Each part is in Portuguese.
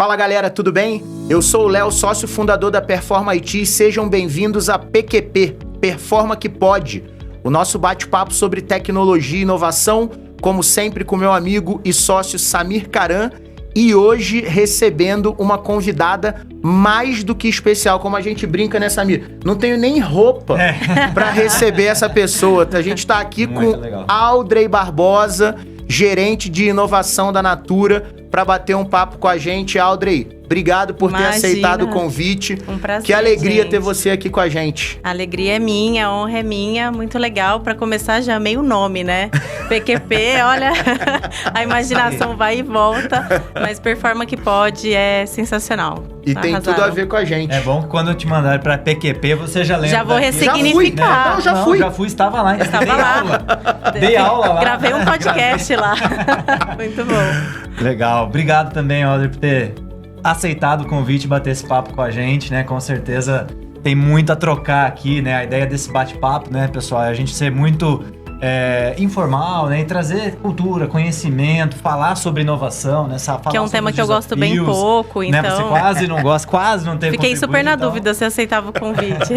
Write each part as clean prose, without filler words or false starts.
Fala galera, tudo bem? Eu sou o Léo, sócio fundador da Performa IT e sejam bem-vindos a PQP, Performa que Pode, o nosso bate-papo sobre tecnologia e inovação, como sempre com meu amigo e sócio Samir Caran, e hoje recebendo uma convidada mais do que especial, como a gente brinca, né, Samir? Não tenho nem roupa para receber essa pessoa. A gente está aqui com Audrey Barbosa, gerente de inovação da Natura, para bater um papo com a gente. Audrey, obrigado por ter aceitado o convite. Um prazer, que alegria gente. ter você aqui com a gente. A alegria é minha, a honra é minha. Muito legal. Para começar, já amei o nome, né? PQP, olha, a imaginação vai e volta. Mas Performa que Pode é sensacional. E tem tudo a ver com a gente. É bom que quando eu te mandar para PQP, você já lembra. Já vou daqui. ressignificar. Já fui. Já fui, estava lá. Estava lá. Dei aula lá. Gravei um podcast lá. Muito bom. Legal. Obrigado também, Audrey, por ter aceitado o convite e bater esse papo com a gente, né? Com certeza tem muito a trocar aqui, né? A ideia desse bate-papo, né, pessoal, é a gente ser muito informal, né? E trazer cultura, conhecimento, falar sobre inovação, né? Falar que é um tema que eu gosto bem pouco, então... Né? Você quase não gosta, quase não teve Fiquei super na então... dúvida se aceitava o convite.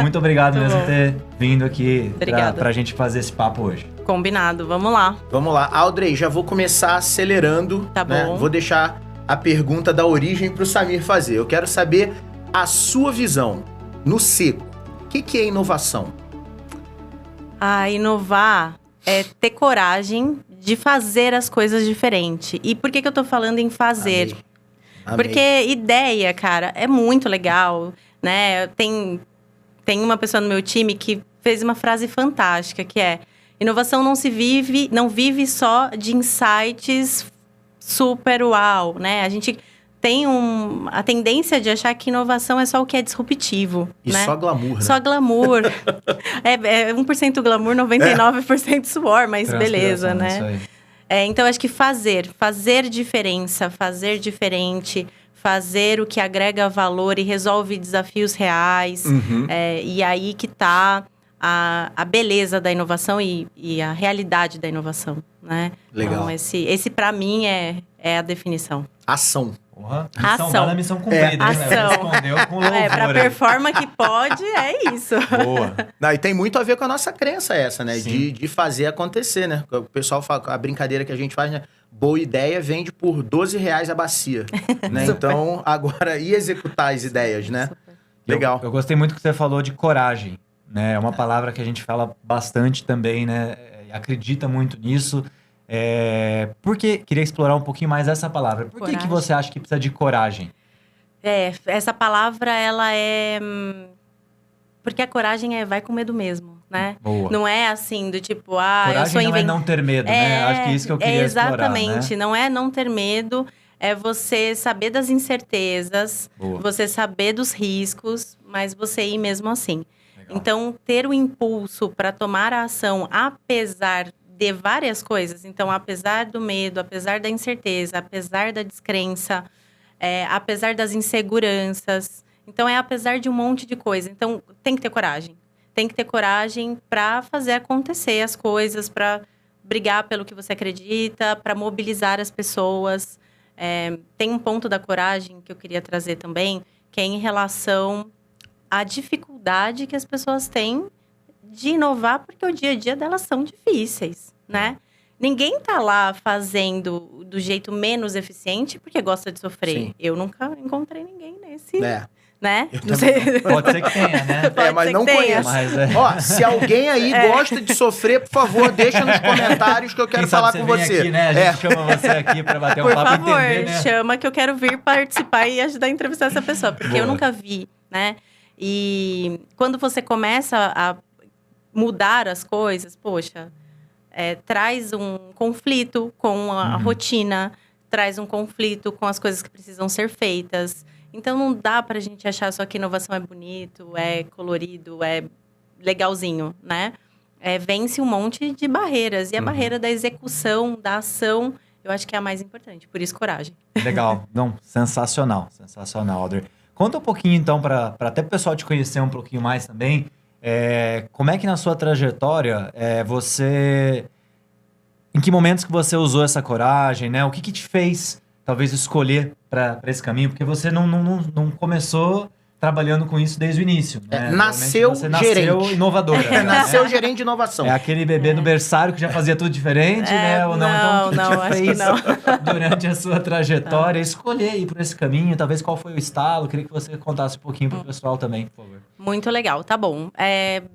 Muito obrigado Muito mesmo bom. por ter vindo aqui Obrigada. pra gente fazer esse papo hoje. Combinado, vamos lá. Vamos lá. Audrey, já vou começar acelerando. Tá né? bom. Vou deixar a pergunta da origem para o Samir fazer. Eu quero saber a sua visão, no seco. O que é inovação? Inovar é ter coragem de fazer as coisas diferente. E por que eu tô falando em fazer? Amei. Porque ideia, cara, é muito legal, né? Tem uma pessoa no meu time que fez uma frase fantástica, que é: inovação não vive só de insights super uau, né? A gente tem a tendência de achar que inovação é só o que é disruptivo, E né? só glamour, né? Só glamour. é 1% glamour, 99% suor, mas beleza, né? Isso aí. Então, acho que fazer diferença, fazer diferente, fazer o que agrega valor e resolve desafios reais. Uhum. E aí que tá a beleza da inovação e a realidade da inovação, né? Legal. Então, esse para mim é a definição. Ação. Porra, Ação. dada, missão cumprida, hein, Léo? Ação. Respondeu com louvor. Pra aí. Performa que pode, é isso. Boa. Não, e tem muito a ver com a nossa crença essa, né? Sim. De fazer acontecer, né? O pessoal fala, a brincadeira que a gente faz, né? Boa ideia vende por R$12 a bacia. né? Então, agora, e executar as ideias, né? Super. Legal. Eu gostei muito que você falou de coragem, né? É uma palavra que a gente fala bastante também, né? Acredita muito nisso. Porque queria explorar um pouquinho mais essa palavra. Por que Coragem. você acha que precisa de coragem? Essa palavra, ela é... Porque a coragem vai com medo mesmo, né? Boa. Não é assim, do tipo, eu Coragem sou não é não ter medo, né? Acho que é isso que eu queria exatamente. explorar, né? Não é não ter medo, é você saber das incertezas, Boa. você saber dos riscos, mas você ir mesmo assim. Legal. Então, ter o impulso para tomar a ação, apesar de várias coisas. Então, apesar do medo, apesar da incerteza, apesar da descrença, apesar das inseguranças. Então, apesar de um monte de coisa. Então, tem que ter coragem. Tem que ter coragem para fazer acontecer as coisas, para brigar pelo que você acredita, para mobilizar as pessoas. Tem um ponto da coragem que eu queria trazer também, que é em relação à dificuldade que as pessoas têm de inovar, porque o dia a dia delas são difíceis, né? Ninguém tá lá fazendo do jeito menos eficiente porque gosta de sofrer. Sim. Eu nunca encontrei ninguém nesse, É. né? Eu Não sei. Pode ser que tenha, né? Pode mas ser não que tenha. conheço. Mas Ó, se alguém aí gosta de sofrer, por favor, deixa nos comentários que eu quero quem sabe falar com vem você. aqui, né? A gente chama você aqui pra bater um Por papo e favor, entender, né? chama que eu quero vir participar e ajudar a entrevistar essa pessoa. Porque eu Boa. nunca vi, né? E quando você começa a mudar as coisas, poxa, traz um conflito com a rotina, traz um conflito com as coisas que precisam ser feitas. Então, não dá pra gente achar só que inovação é bonito, é colorido, é legalzinho, né? Vence um monte de barreiras. E a barreira da execução, da ação, eu acho que é a mais importante. Por isso, coragem. Legal. Não, sensacional. Sensacional, Audrey. Conta um pouquinho, então, para até o pessoal te conhecer um pouquinho mais também. Como é que na sua trajetória, você... Em que momentos que você usou essa coragem, né? O que te fez talvez escolher para esse caminho? Porque você não começou trabalhando com isso desde o início, né? Nasceu Você gerente. Inovadora. Né? Nasceu gerente de inovação. É aquele bebê do berçário que já fazia tudo diferente, né? Ou não? Então, o que não, te acho fez que não. durante a sua trajetória escolher ir por esse caminho? Talvez qual foi o estalo? Queria que você contasse um pouquinho pro pessoal também, por favor. Muito legal, tá bom.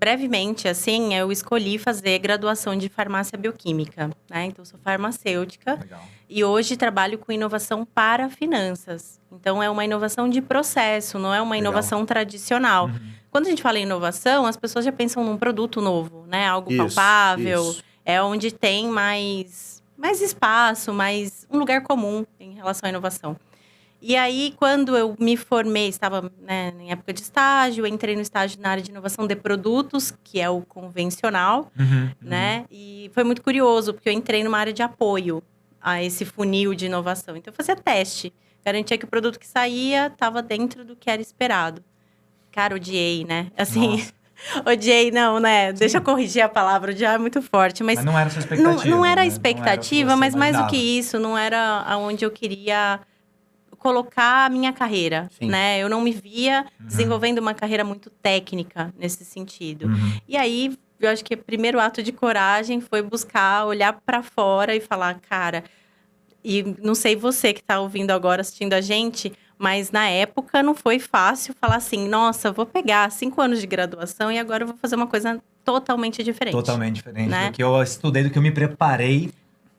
Brevemente, assim, eu escolhi fazer graduação de farmácia bioquímica, né? Então, eu sou farmacêutica. Legal. E hoje trabalho com inovação para finanças. Então, é uma inovação de processo, não é uma inovação tradicional. Quando a gente fala em inovação, as pessoas já pensam num produto novo, né? Algo palpável. Isso. É onde tem mais espaço, mais um lugar comum em relação à inovação. E aí, quando eu me formei, estava, né, em época de estágio, entrei no estágio na área de inovação de produtos, que é o convencional, né? E foi muito curioso, porque eu entrei numa área de apoio a esse funil de inovação. Então, eu fazia teste. Garantia que o produto que saía estava dentro do que era esperado. Cara, odiei, né? Assim, odiei, não, né? Sim. Deixa eu corrigir a palavra, odiar é muito forte. Mas não era a sua expectativa. Não era a né? expectativa, não mas mais imaginava. do que isso, não era aonde eu queria colocar a minha carreira, né? Eu não me via desenvolvendo uma carreira muito técnica nesse sentido. E aí, eu acho que o primeiro ato de coragem foi buscar, olhar para fora e falar, cara... E não sei você que está ouvindo agora, assistindo a gente, mas na época não foi fácil falar assim, nossa, eu vou pegar 5 anos de graduação e agora eu vou fazer uma coisa totalmente diferente. Totalmente diferente, né? Do que eu estudei, do que eu me preparei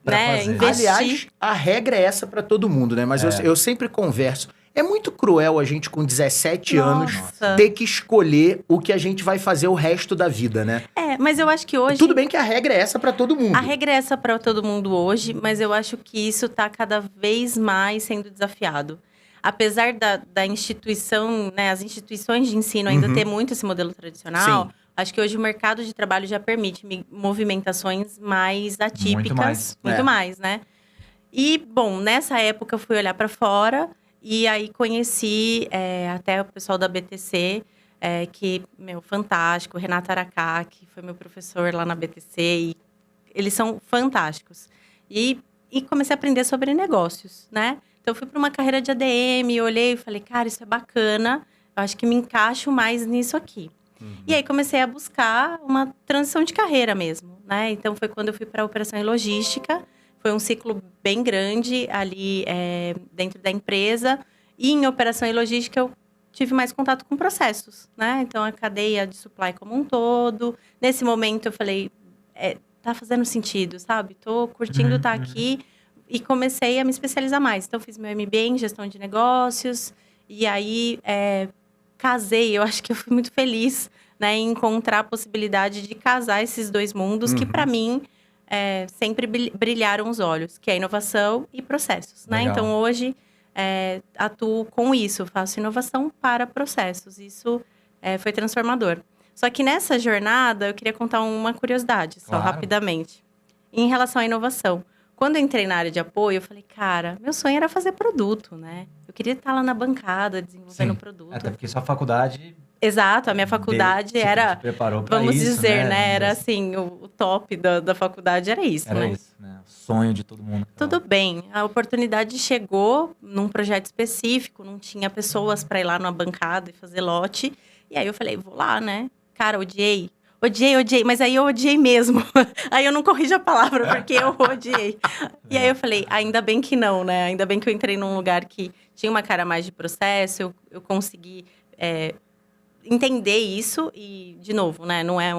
para fazer. Investir. Aliás, a regra é essa para todo mundo, né? Mas eu sempre converso. É muito cruel a gente, com 17 anos, ter que escolher o que a gente vai fazer o resto da vida, né? Mas eu acho que hoje... Tudo bem que a regra é essa para todo mundo. A regra é essa para todo mundo hoje, mas eu acho que isso está cada vez mais sendo desafiado. Apesar da instituição, né, as instituições de ensino ainda ter muito esse modelo tradicional, acho que hoje o mercado de trabalho já permite movimentações mais atípicas. Muito mais, né? E, bom, nessa época eu fui olhar para fora... E aí conheci até o pessoal da BTC, que, fantástico. Renato Aracá, que foi meu professor lá na BTC. E eles são fantásticos. E comecei a aprender sobre negócios, né? Então, eu fui para uma carreira de ADM, olhei e falei, cara, isso é bacana. Eu acho que me encaixo mais nisso aqui. E aí, comecei a buscar uma transição de carreira mesmo, né? Então, foi quando eu fui para a operação e logística. Foi um ciclo bem grande ali dentro da empresa. E em operação e logística, eu tive mais contato com processos, né? Então, a cadeia de supply como um todo. Nesse momento, eu falei, tá fazendo sentido, sabe? Tô curtindo estar aqui. E comecei a me especializar mais. Então, fiz meu MBA em gestão de negócios. E aí, casei. Eu acho que eu fui muito feliz, né? Em encontrar a possibilidade de casar esses dois mundos, que para mim... sempre brilharam os olhos, que é inovação e processos, né? Legal. Então, hoje, atuo com isso, faço inovação para processos. Isso foi transformador. Só que nessa jornada, eu queria contar uma curiosidade, só rapidamente. Em relação à inovação. Quando eu entrei na área de apoio, eu falei, cara, meu sonho era fazer produto, né? Eu queria estar lá na bancada, desenvolvendo produto. Até porque sua faculdade... Exato, a minha faculdade era, vamos isso, dizer, né? Era assim, o top da faculdade era isso, Era isso, né? O sonho de todo mundo. Tudo bem, a oportunidade chegou num projeto específico, não tinha pessoas para ir lá numa bancada e fazer lote. E aí eu falei, vou lá, né? Cara, odiei, mas aí eu odiei mesmo. Aí eu não corrijo a palavra, porque eu odiei. E aí eu falei, ainda bem que não, né? Ainda bem que eu entrei num lugar que tinha uma cara mais de processo, eu consegui... entender isso e, de novo, né? Não é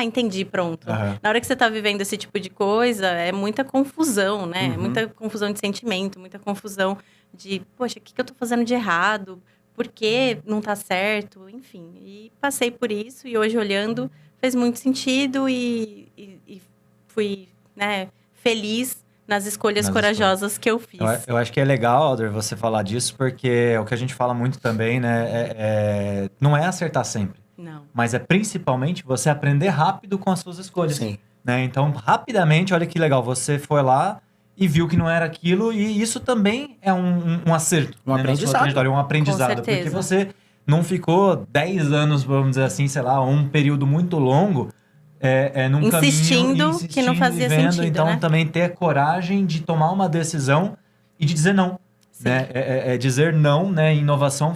entendi, pronto. Na hora que você tá vivendo esse tipo de coisa, é muita confusão, né? Muita confusão de sentimento, muita confusão de, poxa, o que eu tô fazendo de errado? Por que não tá certo? Enfim, e passei por isso e hoje, olhando, fez muito sentido e fui, né, feliz nas escolhas corajosas que eu fiz. Eu acho que é legal, Alder, você falar disso, porque é o que a gente fala muito também, né? Não é acertar sempre. Não. Mas é principalmente você aprender rápido com as suas escolhas. Sim. Né? Então, rapidamente, olha que legal, você foi lá e viu que não era aquilo, e isso também é um acerto. Um aprendizado. Um aprendizado. Com certeza. Porque você não ficou 10 anos, vamos dizer assim, sei lá, um período muito longo... num insistindo que não fazia vendo, sentido, então né? também ter coragem de tomar uma decisão e de dizer não. Sim. né? Dizer não, né? Inovação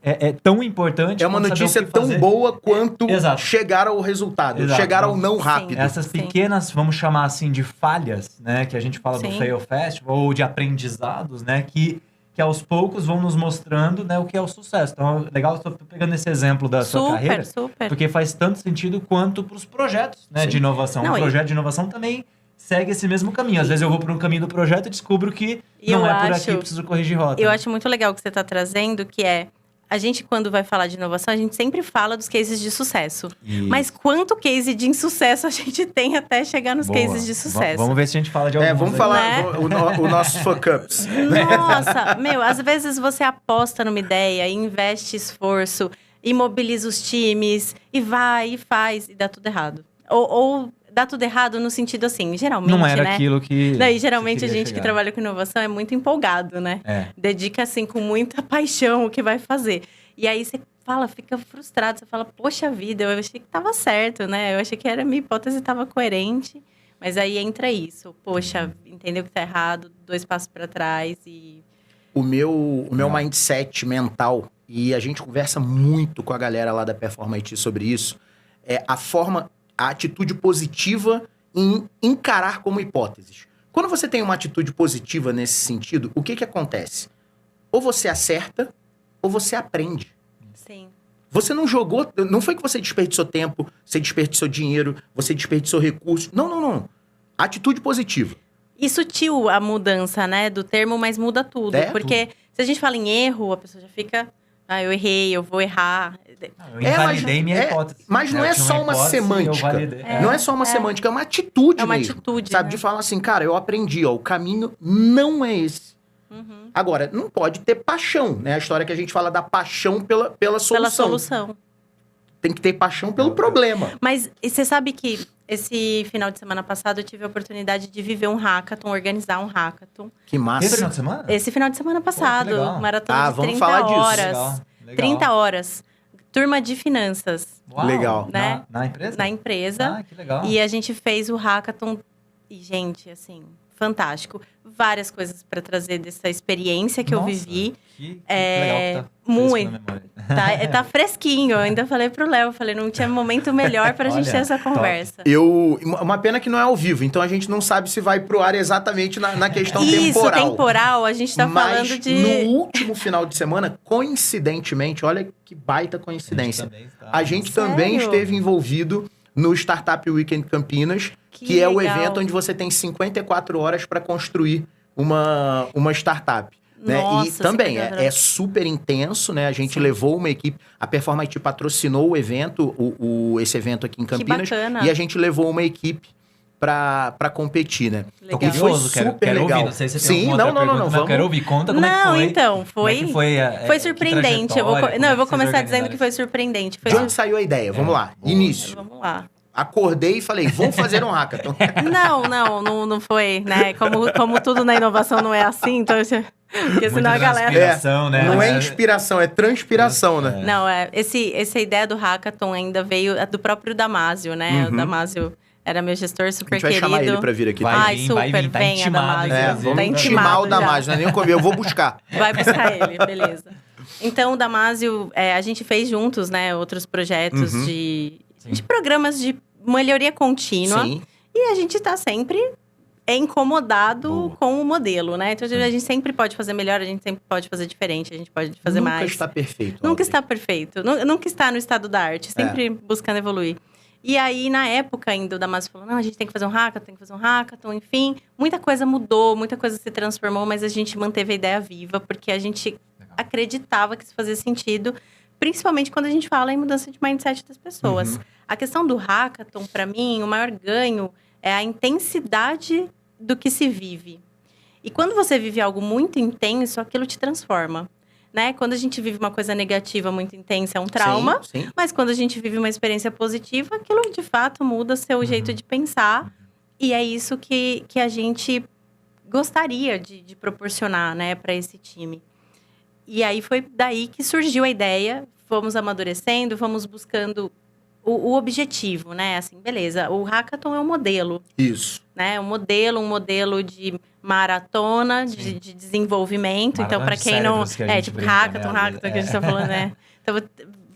é tão importante. É uma quanto saber notícia o que tão fazer. boa quanto Exato. chegar ao resultado, Exato. chegar ao não Sim. rápido. Essas Sim. pequenas, vamos chamar assim, de falhas, né? Que a gente fala do Sim. Fail Festival, ou de aprendizados, né? Que aos poucos vão nos mostrando, né, o que é o sucesso. Então, legal, eu tô pegando esse exemplo da sua carreira, Super. porque faz tanto sentido quanto para os projetos, né, Sim. de inovação. Não, Um projeto de inovação também segue esse mesmo caminho. Às vezes eu vou por um caminho do projeto e descubro que E não eu é por acho- aqui, preciso corrigir rota. Eu né? acho muito legal o que você está trazendo, que é… A gente, quando vai falar de inovação, a gente sempre fala dos cases de sucesso. Isso. Mas quanto case de insucesso a gente tem até chegar nos Boa. cases de sucesso? Vamos ver se a gente fala de alguns. Vamos aí. falar Né? o nossos fuck-ups. Nossa, às vezes você aposta numa ideia, investe esforço, imobiliza os times, e vai, e faz, e dá tudo errado. Ou dá tudo errado no sentido assim, geralmente, Não era né? aquilo que. Daí, geralmente, você a queria gente que chegar. trabalha com inovação é muito empolgado, né? É. Dedica, assim, com muita paixão o que vai fazer. E aí, você fica frustrado. Você fala, poxa vida, eu achei que tava certo, né? Eu achei que minha hipótese estava coerente. Mas aí entra isso. Poxa, entendeu que tá errado, 2 passos para trás e… O meu mindset mental, e a gente conversa muito com a galera lá da Performa IT sobre isso, é a atitude positiva em encarar como hipóteses. Quando você tem uma atitude positiva nesse sentido, o que acontece? Ou você acerta, ou você aprende. Sim. Você não jogou, não foi que você desperdiçou tempo, você desperdiçou dinheiro, você desperdiçou recursos. Não. Atitude positiva. E sutil a mudança, né, do termo, mas muda tudo. É, porque se a gente fala em erro, a pessoa já fica… Ah, eu errei, eu vou errar. Eu invalidei minha hipótese. Mas não Eu é tinha só uma hipótese e eu semântica. validei. Não é só uma semântica, é uma atitude É uma mesmo. atitude, Sabe, né? de falar assim, cara, eu aprendi, ó, o caminho não é esse. Uhum. Agora, não pode ter paixão, né? A história que a gente fala da paixão pela solução. Pela solução. Tem que ter paixão pelo problema. Mas e você sabe que esse final de semana passado eu tive a oportunidade de viver um hackathon, organizar um hackathon. Que Esse massa. final de semana? Esse final de semana passado, legal. maratona de vamos 30 falar disso. horas. Legal. 30 horas. Turma de finanças, Uau. Legal. Né? Na empresa? na empresa. Ah, que legal. E a gente fez o hackathon. E, gente, assim, fantástico. Várias coisas para trazer dessa experiência que eu Nossa, vivi. Que É, legal que tá muito. fresco na memória. Tá fresquinho. Eu ainda falei pro Léo, falei, não tinha momento melhor pra gente Olha, ter essa top. conversa. Uma pena que não é ao vivo, então a gente não sabe se vai pro ar exatamente na questão Isso, temporal. temporal, a gente tá Mas falando de… no último final de semana, coincidentemente, olha que baita coincidência. A gente também Sério? esteve envolvido no Startup Weekend Campinas, que é o legal. evento onde você tem 54 horas para construir uma startup. Né? Nossa, E também 54 é super intenso, né? A gente levou uma equipe, a Performa IT patrocinou o evento, esse evento aqui em Campinas, bacana. e a gente levou uma equipe para competir, né? Tô Legal. curioso, Foi quero super ouvir. legal. Não sei se Sim, tem alguma não, outra não, pergunta, mas eu vamos. quero ouvir. Conta como é que Não, foi. então, Como é que foi, foi que surpreendente. Eu vou trajetória, não, eu vou como é que vocês começar dizendo organizaram que foi surpreendente. Foi De onde saiu a ideia? Vamos lá. boa. Início. Vamos lá. Acordei e falei, vamos fazer um hackathon. Não foi, né? Como tudo na inovação não é assim, então… Porque senão a galera… Inspiração, né? Não é inspiração, é transpiração, né? Não, essa ideia do hackathon ainda veio do próprio Damásio, né? O Damásio era meu gestor A super gente vai querido. chamar ele pra vir aqui. Vai também. Ai, vir, super, vai vir, tá venha, intimado, Damásio. inclusive. Vamos Tá intimar o intimado já. Damásio, não é nem o convite, eu vou buscar. Vai buscar ele, beleza. Então, o Damásio, a gente fez juntos, né? Outros projetos de programas de melhoria contínua. Sim. E a gente tá sempre incomodado Boa. com o modelo, né? Então, a gente sempre pode fazer melhor, a gente sempre pode fazer diferente, a gente pode fazer Nunca mais. está perfeito. Nunca Audrey. está perfeito. Nunca está no estado da arte. Sempre buscando evoluir. E aí, na época ainda, o Damásio falou, não, a gente tem que fazer um hackathon, enfim. Muita coisa mudou, muita coisa se transformou, mas a gente manteve a ideia viva, porque a gente acreditava que isso fazia sentido, principalmente quando a gente fala em mudança de mindset das pessoas. A questão do hackathon, para mim, o maior ganho é a intensidade do que se vive. E quando você vive algo muito intenso, aquilo te transforma. Né? Quando a gente vive uma coisa negativa muito intensa, é um trauma. Sim. Mas quando a gente vive uma experiência positiva, aquilo de fato muda seu jeito de pensar. E é isso que a gente gostaria de proporcionar, né, para esse time. E aí foi daí que surgiu a ideia. Fomos amadurecendo, fomos buscando o objetivo, né? Assim, beleza, o hackathon é um modelo. Isso. né? Um modelo de maratona de desenvolvimento. Maratona então, para de quem não... cérebros que a gente tipo, brinca, hackathon, né? que a gente tá falando, né? Então,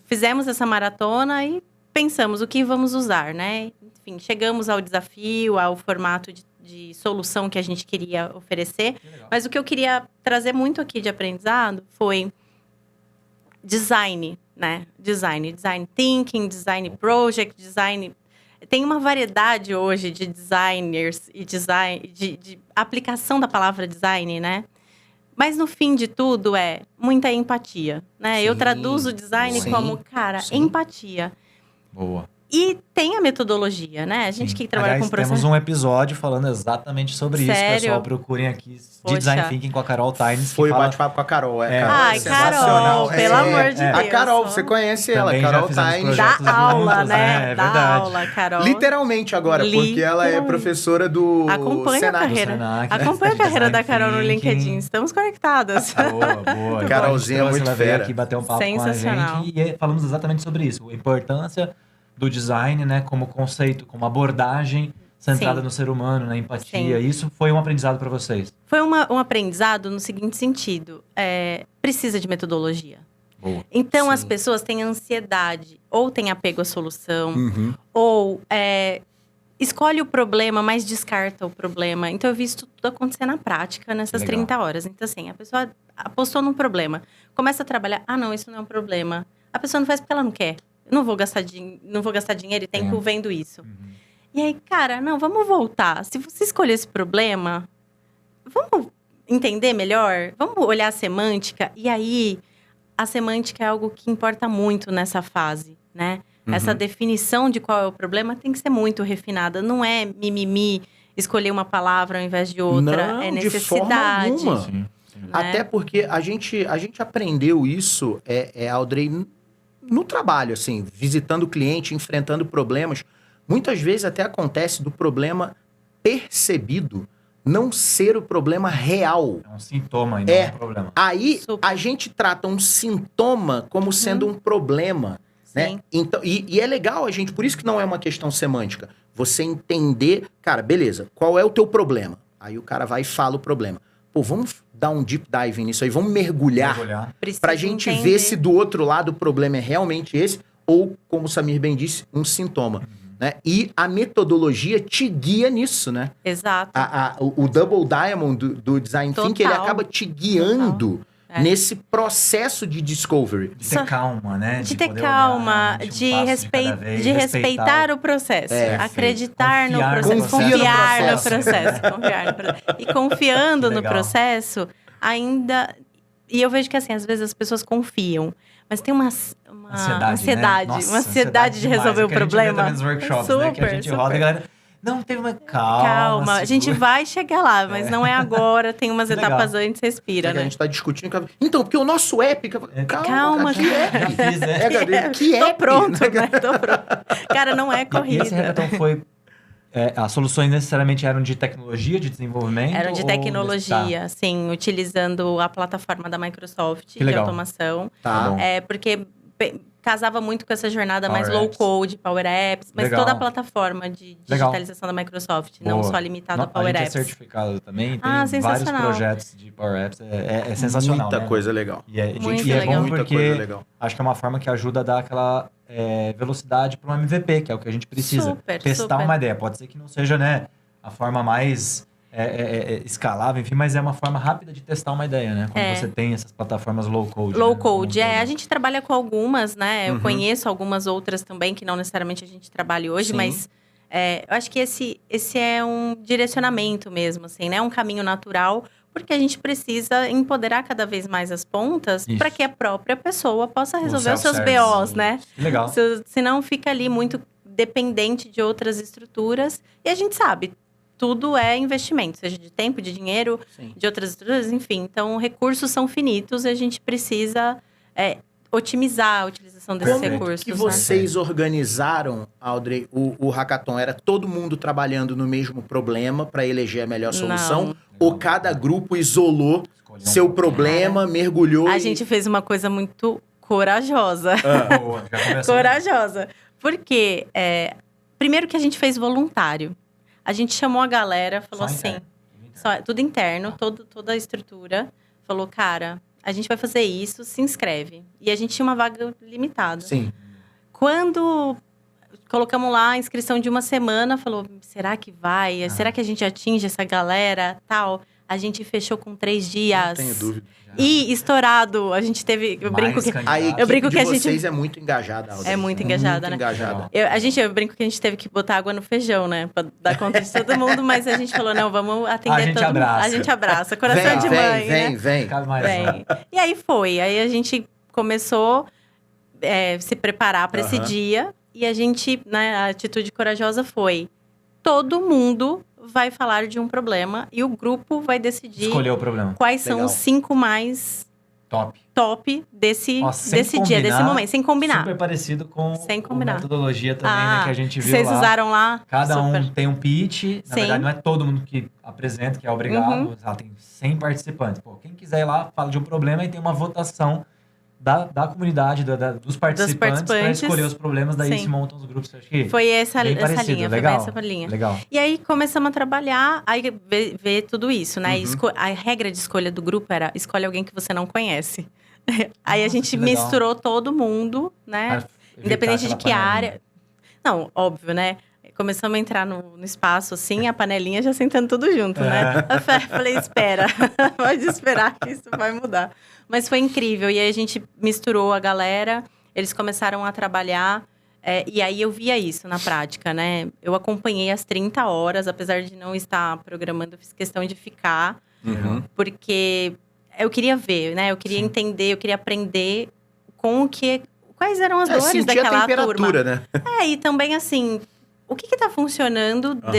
fizemos essa maratona e pensamos o que vamos usar, né? Enfim, chegamos ao desafio, ao formato de solução que a gente queria oferecer. Mas o que eu queria trazer muito aqui de aprendizado foi design, né? Design thinking, design project, design... Tem uma variedade hoje de designers e de aplicação da palavra design, né? Mas no fim de tudo é muita empatia, né? Sim, eu traduzo o design sim, como, cara, sim. empatia. Boa. E tem a metodologia, né? A gente que trabalha Aliás, com processo... temos um episódio falando exatamente sobre isso, Sério? pessoal. Procurem aqui de Poxa. Design Thinking com a Carol Tynes. Foi que o fala... bate-papo com a Carol. É. Carol Ai, sensacional. Carol, pelo amor de A Deus. Carol, você conhece ela, Também já Carol fizemos Tynes. projetos Dá aula, juntos, né? é Dá verdade. aula, Carol. Literalmente agora, porque ela é Literalmente. professora do Acompanha a Senac. carreira. Senac, Acompanha a de carreira da Design Carol no Thinking. LinkedIn. Estamos conectadas. Boa. Carolzinha é Ela muito veio fera. aqui bater um papo com a Sensacional. gente e falamos exatamente sobre isso. A importância do design, né, como conceito, como abordagem centrada Sim. no ser humano, na empatia. Sim. Isso foi um aprendizado para vocês. Foi um aprendizado no seguinte sentido. Precisa de metodologia. Boa. Então, Sim. as pessoas têm ansiedade, ou têm apego à solução, Uhum. ou escolhe o problema, mas descarta o problema. Então, eu vi isso tudo acontecer na prática nessas Legal. 30 horas. Então, assim, a pessoa apostou num problema, começa a trabalhar, não, isso não é um problema. A pessoa não faz porque ela não quer. Eu não vou gastar dinheiro e tempo vendo isso. Uhum. E aí, cara, não, vamos voltar. Se você escolher esse problema, vamos entender melhor? Vamos olhar a semântica? E aí, a semântica é algo que importa muito nessa fase, né? Essa definição de qual é o problema tem que ser muito refinada. Não é mimimi, escolher uma palavra ao invés de outra. Não, é de forma necessidade. alguma. Sim. né? Até porque a gente aprendeu isso, Audrey, no trabalho, assim, visitando o cliente, enfrentando problemas. Muitas vezes até acontece do problema percebido não ser o problema real. É um sintoma e não um problema. Aí Super. a gente trata um sintoma como sendo um problema. Né? Sim. Então, e é legal a gente, por isso que não é uma questão semântica. Você entender, cara, beleza, qual é o teu problema? Aí o cara vai e fala o problema. Pô, vamos dar um deep dive nisso aí, vamos mergulhar. Precisa Pra gente entender. ver se do outro lado o problema é realmente esse, ou, como o Samir bem disse, um sintoma. Né? E a metodologia te guia nisso, né? Exato. O Double Diamond do Design Total. Thinking, ele acaba te guiando É. nesse processo de discovery. De ter calma, né? De ter poder calma, olhar, de, realmente, cada vez, respeitar o processo. Acreditar no Confiar processo. Confia no Confiar no processo. processo. Confiar no processo. E confiando no Legal. processo, ainda... E eu vejo que, assim, às vezes as pessoas confiam, mas tem uma ansiedade, né? Nossa, uma ansiedade de demais. resolver É o que a gente vê problema. também nos workshops, né? Que a gente roda e a galera... Não, teve uma calma. A gente segura. vai chegar lá, mas não é agora. Tem umas Legal. etapas antes, respira, Que a né? gente tá discutindo. Então, porque o nosso app... Calma, que app? Já fiz, né? Gabriel, que Tô app? pronto, né? Tô pronto. Cara, não é E esse corrida. hackathon foi... as soluções necessariamente eram de tecnologia, de desenvolvimento? Eram de ou tecnologia, Tá. sim, utilizando a plataforma da Microsoft Que de legal. automação. Tá. bom. Porque casava muito com essa jornada Power mais Apps. low code, Power Apps, mas Legal. toda a plataforma de Legal. digitalização da Microsoft, não Boa. só limitado a A Power gente Apps. é certificado também, tem Ah, vários sensacional. projetos de Power Apps. É sensacional, Muita né? coisa legal. E é, Muito e é legal. bom Muita porque coisa legal. acho que é uma forma que ajuda a dar aquela velocidade para um MVP, que é o que a gente precisa. Super, Testar super. uma ideia. Pode ser que não seja, né, a forma mais escalável, enfim, mas é uma forma rápida de testar uma ideia, né? Quando você tem essas plataformas low code. Low né? code, Como a gente trabalha com algumas, né? Uhum. Eu conheço algumas outras também, que não necessariamente a gente trabalha hoje, Sim. mas eu acho que esse é um direcionamento mesmo, assim, né? Um caminho natural, porque a gente precisa empoderar cada vez mais as pontas Isso. para que a própria pessoa possa O resolver os seus self-service. BOs, né? Que legal. Senão fica ali muito dependente de outras estruturas. E a gente sabe, tudo é investimento, seja de tempo, de dinheiro, Sim. de outras estruturas, enfim. Então, recursos são finitos e a gente precisa otimizar a utilização desses Como recursos. que né? vocês organizaram, Audrey, o hackathon? Era todo mundo trabalhando no mesmo problema para eleger a melhor solução? Não. Ou cada grupo isolou Escolher seu problema, mergulhou A e... gente fez uma coisa muito corajosa. Boa, já começou. Corajosa. Porque, primeiro que a gente fez voluntário. A gente chamou a galera, falou Só assim, interno. tudo interno, toda a estrutura. Falou, cara, a gente vai fazer isso, se inscreve. E a gente tinha uma vaga limitada. Sim. Quando colocamos lá a inscrição de uma semana, falou, será que vai? Será que a gente atinge essa galera? Tal. A gente fechou com 3 dias. Não tenho dúvida. E estourado, a gente teve... Eu brinco que... A equipe brinco que de a gente- vocês é muito engajada, Alder. É muito engajada, muito né? engajada. Eu brinco que a gente teve que botar água no feijão, né? Pra dar conta de todo mundo, mas a gente falou, não, vamos atender A gente todo mundo. abraça. A gente abraça. Coração de mãe, né? Vem. Cabe mais Bem, e aí foi. Aí a gente começou se preparar para esse Aham. dia. E a gente, né, a atitude corajosa foi... Todo mundo vai falar de um problema e o grupo vai decidir Escolheu o problema. quais são Legal. os 5 mais Top. top desse Ó, sem dia, desse combinar, momento. Sem combinar. Super parecido com Sem a combinar. metodologia também, né? Que a gente viu vocês lá. usaram lá? Cada Super. um tem um pitch. Na Sim. verdade, não é todo mundo que apresenta, que é obrigado. Uhum. Tem 100 participantes. Pô, quem quiser ir lá, fala de um problema e tem uma votação da comunidade, dos participantes para escolher os problemas. Daí Sim. se montam os grupos. Acho que Foi essa bem linha, parecido. foi Legal. bem essa linha. Legal. E aí começamos a trabalhar, aí ver tudo isso, né? Uhum. A regra de escolha do grupo era escolhe alguém que você não conhece. Aí a Nossa, gente que legal. misturou todo mundo, né? Evitar Independente de aquela que panelinha. área. Não, óbvio, né? Começamos a entrar no espaço, assim, a panelinha já sentando tudo junto, né? Eu falei, espera, pode esperar que isso vai mudar. Mas foi incrível, e aí a gente misturou a galera, eles começaram a trabalhar, e aí eu via isso na prática, né? Eu acompanhei as 30 horas, apesar de não estar programando, eu fiz questão de ficar, Uhum. porque eu queria ver, né? Eu queria entender, eu queria aprender quais eram as dores Sentir a daquela temperatura, turma. né? E também, assim, o que tá funcionando Aham.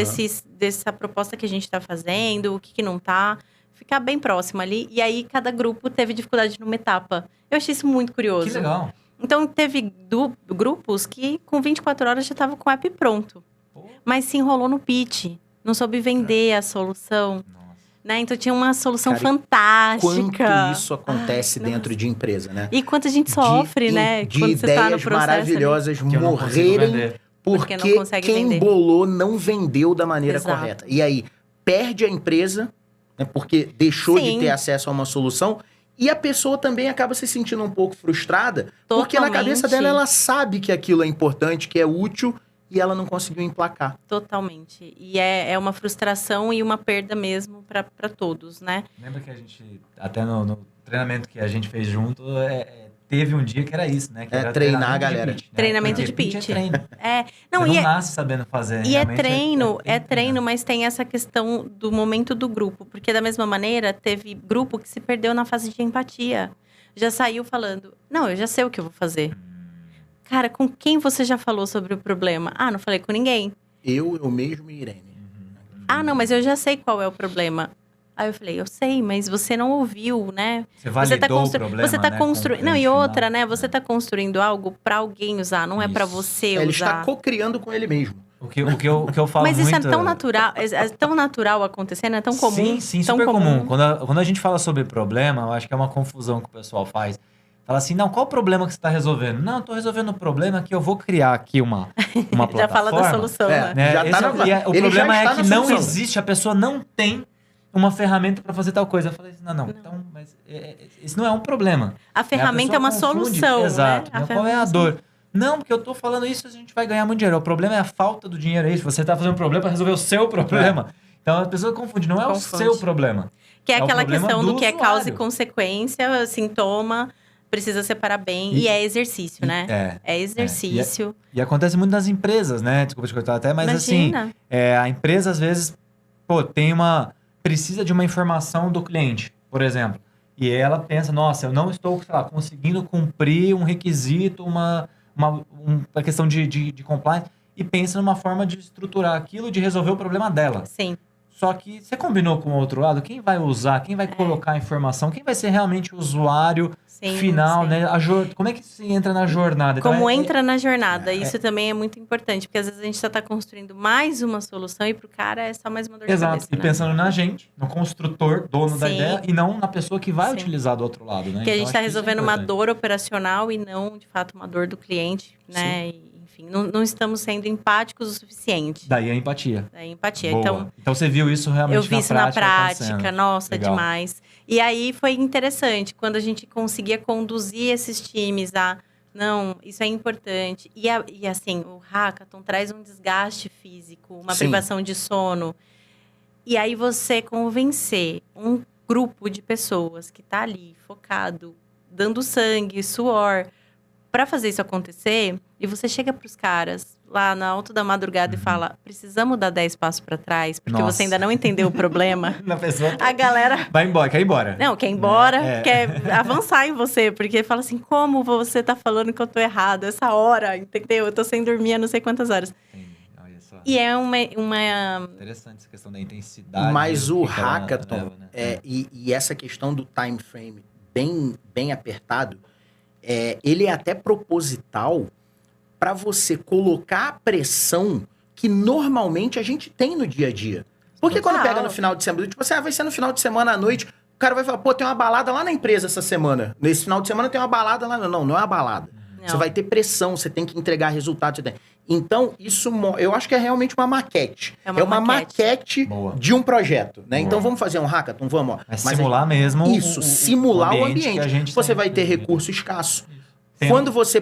dessa proposta que a gente tá fazendo, o que não tá. Ficar bem próximo ali. E aí, cada grupo teve dificuldade numa etapa. Eu achei isso muito curioso. Que legal. Então, teve grupos que, com 24 horas, já estavam com o app pronto. Pô, Mas se enrolou no pitch. Não soube vender a solução. nossa. Né? Então, tinha uma solução Cara, fantástica. Quanto isso acontece Ai, dentro de empresa, né? E quanto a gente sofre, né? De Quando você tá no ideias processo ali. maravilhosas Que eu não consigo morrerem vender. porque não consegue quem vender. bolou não vendeu da maneira Exato. correta. E aí, perde a empresa, né, porque deixou de Sim. ter acesso a uma solução. E a pessoa também acaba se sentindo um pouco frustrada, porque na cabeça Totalmente. dela ela sabe que aquilo é importante, que é útil, e ela não conseguiu emplacar. Totalmente. E é uma frustração e uma perda mesmo para todos, né? Lembra que a gente, até no treinamento que a gente fez junto, teve um dia que era isso, né? Que É, era treinar treinamento a galera. De pitch, né? Treinamento Porque de pitch. é treino. Não, Você e não nasce sabendo fazer. E é realmente treino, bem treinado. mas tem essa questão do momento do grupo. Porque da mesma maneira, teve grupo que se perdeu na fase de empatia. Já saiu falando, não, eu já sei o que eu vou fazer. Cara, com quem você já falou sobre o problema? Ah, não falei com ninguém. Eu mesmo e Irene. Ah, não, mas eu já sei qual é o problema. Aí eu falei, eu sei, mas você não ouviu, né? Você validou o problema, Você tá né, construindo. com o Não, e cliente outra, final. né? Você tá construindo algo para alguém usar, não é para Isso. você Ele está usar. co-criando com ele mesmo. O que eu falo Mas muito... isso é tão natural, é tão natural acontecendo, é tão comum. Sim, tão super comum. Quando a gente fala sobre problema, eu acho que é uma confusão que o pessoal faz. Fala assim, não, qual o problema que você está resolvendo? Não, eu tô resolvendo o problema que eu vou criar aqui uma plataforma. Já fala da solução, É. né? Né? Já tá Esse na- o ele problema já está é que na não solução. existe, a pessoa não tem uma ferramenta para fazer tal coisa. Eu falei assim, não. Então, mas isso não é um problema. A ferramenta é uma pessoa confunde. solução, Exato. né? Né? Qual é a dor? Não, porque eu tô falando isso, a gente vai ganhar muito dinheiro. O problema é a falta do dinheiro, é isso. Você tá fazendo um problema para resolver o seu problema. Então, a pessoa confunde, não é Confunde. o seu problema. Que é É o aquela problema questão do do que é causa e usuário. consequência, sintoma, precisa separar bem. E é exercício, né? É exercício. E acontece muito nas empresas, né? Desculpa te cortar até, mas Imagina. assim, a empresa às vezes, precisa de uma informação do cliente, por exemplo. E ela pensa, nossa, eu não estou, sei lá, conseguindo cumprir um requisito, uma questão de compliance, e pensa numa forma de estruturar aquilo, de resolver o problema dela. Sim. Só que você combinou com o outro lado, quem vai usar, quem vai colocar a informação, quem vai ser realmente o usuário Sim, final, sim. né? Como é que se entra na jornada? Então, Como entra na jornada. Isso também é muito importante, porque às vezes a gente só está construindo mais uma solução e pro cara é só mais uma dor de Exato. cabeça, E né? pensando na gente, no construtor, dono da Sim. ideia, e não na pessoa que vai Sim. utilizar do outro lado, né? Que a gente Então, está acho que isso é resolvendo uma importante. dor operacional e não, de fato, uma dor do cliente, né? E, enfim, não estamos sendo empáticos o suficiente. Daí a empatia. É empatia. Boa. Então você viu isso realmente Eu vi isso na prática, acontecendo. nossa, Legal. demais. E aí foi interessante, quando a gente conseguia conduzir esses times a... Não, isso é importante. E assim, o hackathon traz um desgaste físico, uma Sim. privação de sono. E aí você convencer um grupo de pessoas que tá ali, focado, dando sangue, suor, para fazer isso acontecer, e você chega pros caras lá na alta da madrugada e fala, precisamos dar 10 passos para trás, porque Nossa. você ainda não entendeu o problema. Na pessoa A galera... vai embora, quer ir embora. Não, quer ir embora, É. quer avançar em você, porque fala assim, como você tá falando que eu tô errado essa hora, entendeu? Eu tô sem dormir há não sei quantas horas. Entendi. Olha só. E é uma Interessante essa questão da intensidade. Mas mesmo o que cada hackathon, leva, né? e essa questão do time frame bem apertado, ele é até proposital para você colocar a pressão que normalmente a gente tem no dia a dia. Porque quando Total. pega no final de semana, tipo assim, vai ser no final de semana à noite, o cara vai falar, pô, tem uma balada lá na empresa essa semana. Nesse final de semana tem uma balada lá. Não é uma balada. Não. Você vai ter pressão, você tem que entregar resultado. Então, isso eu acho que é realmente uma maquete. É uma maquete Boa. de um projeto, né? Boa. Então, vamos fazer um hackathon? Vamos. Ó. Mas Mas simular mesmo isso, simular o que a ambiente. gente Você tá vai ter vivendo. recurso escasso. Tem- Quando você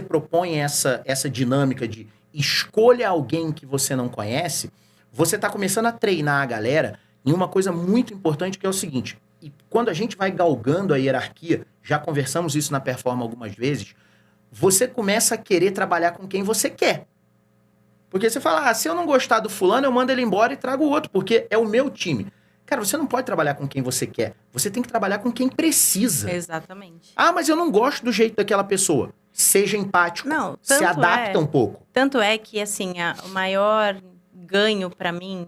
propõe essa dinâmica de escolha alguém que você não conhece, você está começando a treinar a galera em uma coisa muito importante que é o seguinte, e quando a gente vai galgando a hierarquia, já conversamos isso na Performa algumas vezes, você começa a querer trabalhar com quem você quer. Porque você fala, se eu não gostar do fulano, eu mando ele embora e trago outro, porque é o meu time. Cara, você não pode trabalhar com quem você quer. Você tem que trabalhar com quem precisa. Exatamente. Ah, mas eu não gosto do jeito daquela pessoa. Seja empático. Não, se tanto adapta é- um pouco. Tanto é que, assim, o maior ganho para mim,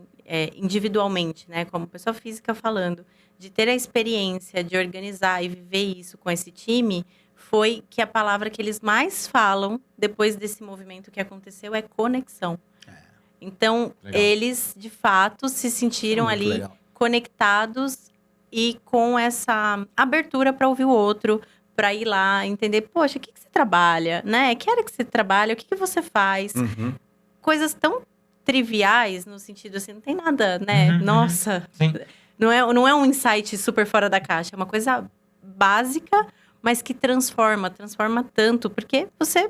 individualmente, né, como pessoa física falando, de ter a experiência de organizar e viver isso com esse time, foi que a palavra que eles mais falam depois desse movimento que aconteceu é conexão. Então, Legal. eles, de fato, se sentiram Muito ali legal. conectados e com essa abertura para ouvir o outro, para ir lá, entender, poxa, o que você trabalha, né? Que área que você trabalha, o que você faz? Uhum. Coisas tão triviais, no sentido assim, não tem nada, né? Uhum, uhum. Nossa, Sim. não é um insight super fora da caixa, é uma coisa básica, mas que transforma tanto, porque você,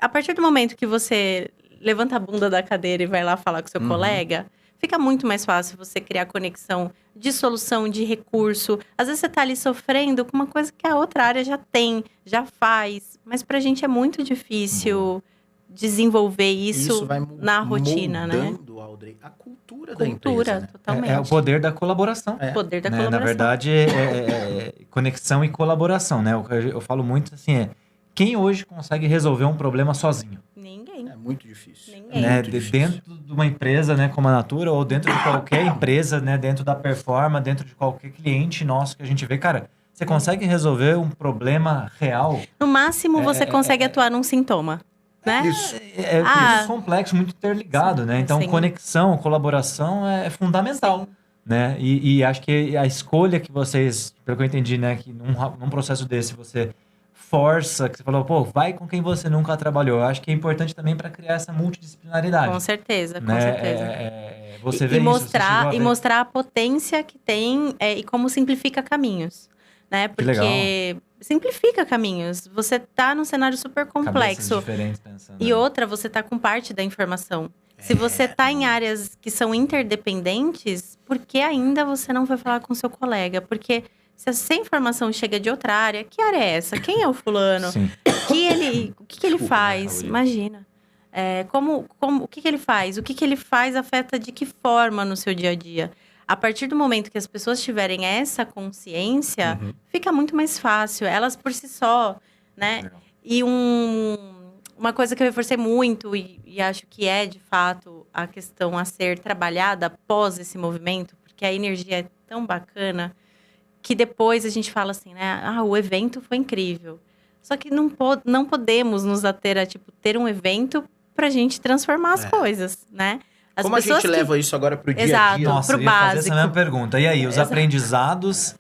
a partir do momento que você levanta a bunda da cadeira e vai lá falar com seu Uhum. colega, fica muito mais fácil você criar conexão de solução, de recurso. Às vezes você tá ali sofrendo com uma coisa que a outra área já tem, já faz, mas pra gente é muito difícil desenvolver isso vai na rotina, né? moldando, Audrey, a cultura da empresa. Cultura, Né? totalmente. É o poder da colaboração. É. O poder da Né? colaboração. Na verdade, é conexão e colaboração, né? O que eu falo muito assim quem hoje consegue resolver um problema sozinho? Ninguém. É muito difícil. Ninguém. Né? muito difícil. Dentro de uma empresa, né, como a Natura, ou dentro de qualquer empresa, né, dentro da Performa, dentro de qualquer cliente nosso que a gente vê, cara, você consegue resolver um problema real? No máximo, você consegue atuar num sintoma, né? Isso. É muito complexo, muito interligado, né? Então, sim. conexão, colaboração é fundamental. Sim. Né? E acho que a escolha que vocês, pelo que eu entendi, né, que num processo desse você força, que você falou, pô, vai com quem você nunca trabalhou. Eu acho que é importante também para criar essa multidisciplinaridade. Com certeza, com né? certeza. Você vê e isso, você chegou a mostrar, ver. e mostrar a potência que tem e como simplifica caminhos, né? Que legal. Porque simplifica caminhos. Você tá num cenário super Cabeças complexo. diferentes pensando. E outra, você tá com parte da informação. Se você tá em áreas que são interdependentes, por que ainda você não vai falar com seu colega? Porque se essa informação chega de outra área, que área é essa? Quem é o fulano? Sim. O que ele Desculpa, faz? Raul. Imagina. O que ele faz? O que ele faz afeta de que forma no seu dia a dia? A partir do momento que as pessoas tiverem essa consciência, Uhum. fica muito mais fácil. Elas por si só, né? Legal. E uma coisa que eu reforcei muito, e acho que é, de fato, a questão a ser trabalhada após esse movimento, porque a energia é tão bacana, que depois a gente fala assim, né? O evento foi incrível. Só que não podemos nos ater a, ter um evento pra gente transformar as coisas, né? As Como a gente pessoas que- leva isso agora pro dia a Exato. dia? Nossa, pro eu ia fazer essa básico. mesma pergunta. E aí, os Exato. aprendizados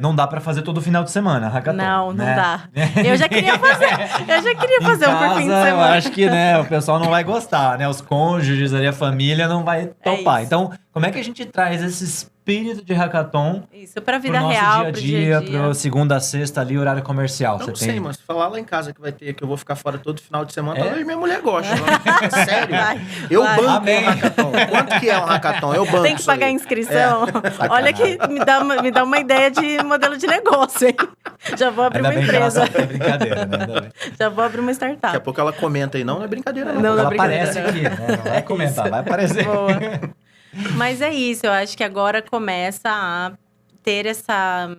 não dá pra fazer todo final de semana, hackathon. Não né? dá. Eu já queria fazer Em um por fim de casa, semana. Eu acho que, né, o pessoal não vai gostar, né? Os cônjuges ali, a família não vai topar. isso. Então, como é que a gente traz esse espírito de hackathon Isso, pra pro vida nosso real, dia a pro dia, dia. pro segunda a sexta ali, horário comercial? Não Você sei, tem... mas falar lá em casa que vai ter, que eu vou ficar fora todo final de semana, É? talvez minha mulher goste. Sério? Vai, Eu vai. banco Amém. um hackathon. Quanto que é um hackathon? Eu banco Tem que isso aí. pagar a inscrição. Olha que me dá uma ideia de modelo de negócio, hein? Já vou abrir Ainda uma bem que ela empresa. sabe que é brincadeira, né? Ainda bem. Já vou abrir uma Daqui a startup. pouco ela comenta aí. Não, não é brincadeira não. Não, Ela brincadeira. aparece aqui, né? Não vai comentar, vai aparecer. Boa. Mas é isso, eu acho que agora começa a ter essa...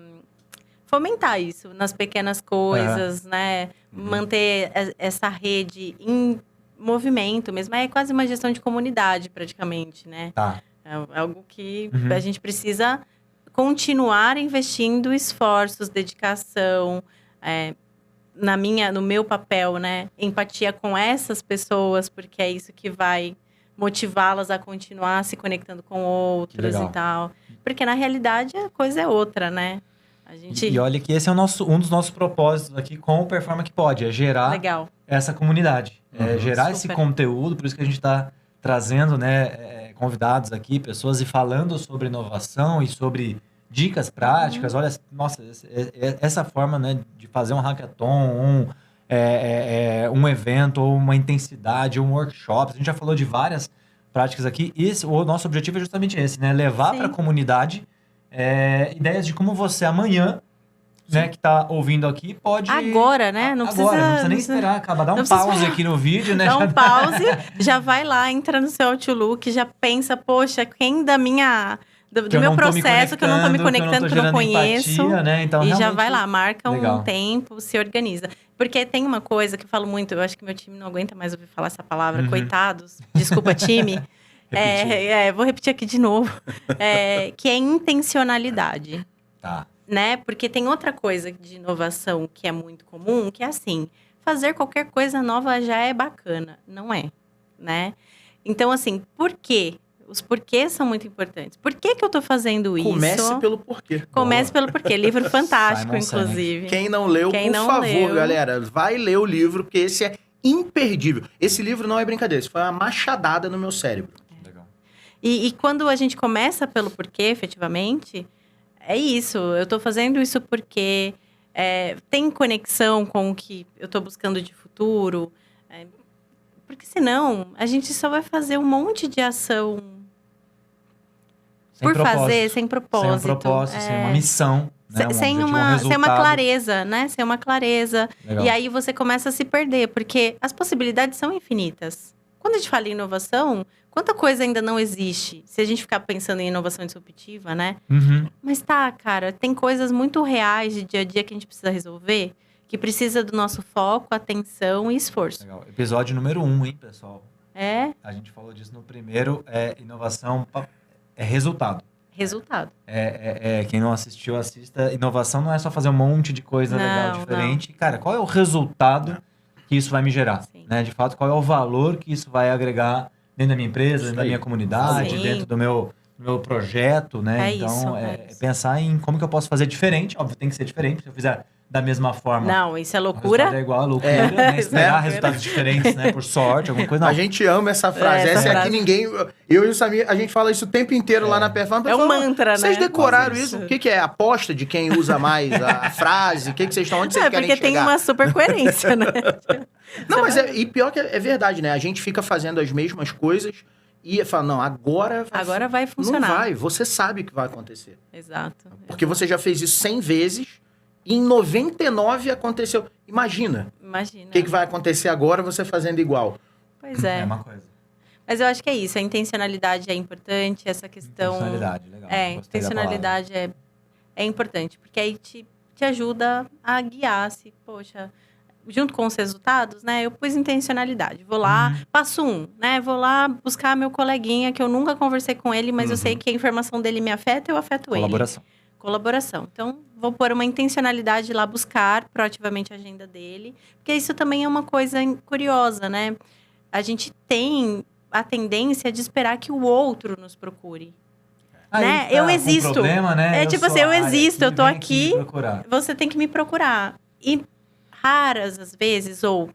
Fomentar isso nas pequenas coisas, né? Manter essa rede em movimento mesmo. É quase uma gestão de comunidade, praticamente, né? Tá. É algo que Uhum. a gente precisa continuar investindo esforços, dedicação, no meu papel, né? Empatia com essas pessoas, porque é isso que vai motivá-las a continuar se conectando com outros legal. e tal. Porque na realidade a coisa é outra, né? A gente. E olha que esse é um dos nossos propósitos aqui com o Performa que Pode, é gerar Legal. essa comunidade, gerar esse Super. conteúdo, por isso que a gente está trazendo, né, convidados aqui, pessoas e falando sobre inovação e sobre dicas práticas. Olha, nossa, essa forma, né, de fazer um hackathon, um evento, ou uma intensidade, um workshop. A gente já falou de várias práticas aqui. E o nosso objetivo é justamente esse, né? Levar Sim. para a comunidade ideias de como você amanhã, né, que está ouvindo aqui, pode... Agora, né? Não Agora, precisa, não precisa nem esperar acabar. Dá um não precisa pause esperar. aqui no vídeo, né? Dá Já um pause, já vai lá, entra no seu Outlook, já pensa, poxa, quem do que eu meu não tô me processo, que eu não tô me conectando, que eu não gerando conheço. empatia, né? Então, E já realmente, vai lá, marca legal. um tempo, se organiza. Porque tem uma coisa que eu falo muito, eu acho que meu time não aguenta mais ouvir falar essa palavra, Uhum. coitados, desculpa, time. Vou repetir aqui de novo. Que é intencionalidade, Tá. né? Porque tem outra coisa de inovação que é muito comum, que é assim, fazer qualquer coisa nova já é bacana. Não é, né? Então, assim, por quê? Os porquês são muito importantes. Por que eu tô fazendo isso? Comece pelo porquê. Comece pelo porquê. Livro fantástico, Simon Sinek. inclusive. Quem não leu, Quem por não favor, leu. galera, vai ler o livro, porque esse é imperdível. Esse livro não é brincadeira, isso foi uma machadada no meu cérebro. Legal. E quando a gente começa pelo porquê, efetivamente, é isso. Eu tô fazendo isso porque tem conexão com o que eu tô buscando de futuro. Porque senão, a gente só vai fazer um monte de ação Sem por propósito. fazer, sem propósito. Sem um propósito, sem uma missão. Né? Um Sem objetivo, um uma resultado. clareza, né? Sem uma clareza. Legal. E aí você começa a se perder, porque as possibilidades são infinitas. Quando a gente fala em inovação, quanta coisa ainda não existe? Se a gente ficar pensando em inovação disruptiva, né? Uhum. Mas tá, cara, tem coisas muito reais de dia a dia que a gente precisa resolver, que precisa do nosso foco, atenção e esforço. Legal. Episódio número 1, hein, pessoal? A gente falou disso no primeiro. Inovação é resultado. Resultado. Quem não assistiu, assista. Inovação não é só fazer um monte de coisa legal, Não, diferente. Cara, qual é o resultado que isso vai me gerar? Sim. Né? De fato, qual é o valor que isso vai agregar dentro da minha empresa, dentro da minha comunidade, Sim. dentro do meu projeto, né? É Então, isso, é isso. pensar em como que eu posso fazer diferente. Óbvio, tem que ser diferente. Se eu fizer da mesma forma, Não, isso é o loucura. resultado é igual a loucura, né? Esperar loucura. resultados diferentes, né? Por sorte, alguma coisa. Não. A gente ama essa frase. Essa Essa é a que frase. ninguém... Eu e o Samir, a gente fala isso o tempo inteiro lá na Performance. É um mantra, Vocês né? decoraram Quase isso? isso. O que é? Aposta de quem usa mais a frase? O que vocês estão... Onde vocês querem Porque tem chegar? uma super coerência, né? Não, mas e pior que é verdade, né? A gente fica fazendo as mesmas coisas e fala, não, agora Vai funcionar. Não vai, você sabe que vai acontecer. Exato. Porque você já fez isso 100 vezes e em 99 aconteceu. Imagina Imagina. o que vai acontecer agora você fazendo igual. Pois É é. uma coisa. Mas eu acho que é isso. A intencionalidade é importante, essa questão... Intencionalidade, legal. Gostei da Intencionalidade é importante. Porque aí te ajuda a guiar se, poxa... Junto com os resultados, né? Eu pus intencionalidade. Vou lá, passo 1, né? Vou lá buscar meu coleguinha, que eu nunca conversei com ele, mas eu sei que a informação dele me afeta, eu afeto ele. Colaboração. Então, vou pôr uma intencionalidade lá, buscar proativamente a agenda dele. Porque isso também é uma coisa curiosa, né? A gente tem a tendência de esperar que o outro nos procure. Aí né? tá Eu com existo. problema, né? É tipo sou assim, eu a área existo, eu tô vem aqui. me procurar. Você tem que me procurar. E raras às vezes, ou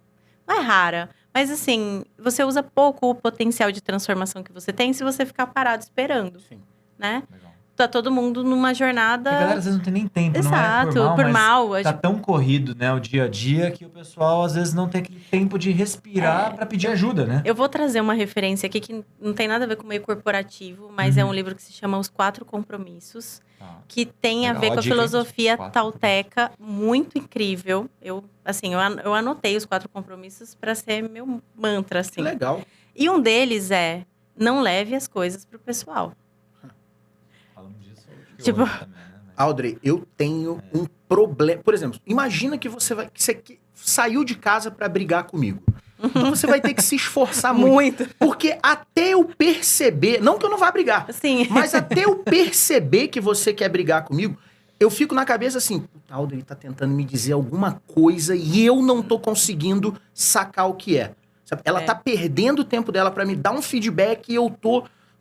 não é rara, mas assim, você usa pouco o potencial de transformação que você tem se você ficar parado esperando, Sim. né? Legal. Tá todo mundo numa jornada. E a galera às vezes não tem nem tempo, não é Exato, por mal, mas tá tão corrido, né, o dia a dia, que o pessoal às vezes não tem aquele tempo de respirar pra pedir ajuda, né? Eu vou trazer uma referência aqui que não tem nada a ver com o meio corporativo, mas é um livro que se chama Os 4 Compromissos, Tá. que tem a Legal, ver a com a dica, hein? filosofia Os 4 tauteca, muito incrível. Eu anotei os 4 compromissos para ser meu mantra, assim. Que legal. E um deles é: não leve as coisas pro pessoal. Falamos disso hoje Tipo- também, né? Audrey, eu tenho um problema. Por exemplo, imagina que você saiu de casa pra brigar comigo. Então você vai ter que se esforçar muito. Porque até eu perceber, não que eu não vá brigar, Assim, mas até eu perceber que você quer brigar comigo, eu fico na cabeça assim, puta, a Audrey tá tentando me dizer alguma coisa e eu não tô conseguindo sacar o que é. Sabe? Ela tá perdendo o tempo dela pra me dar um feedback e eu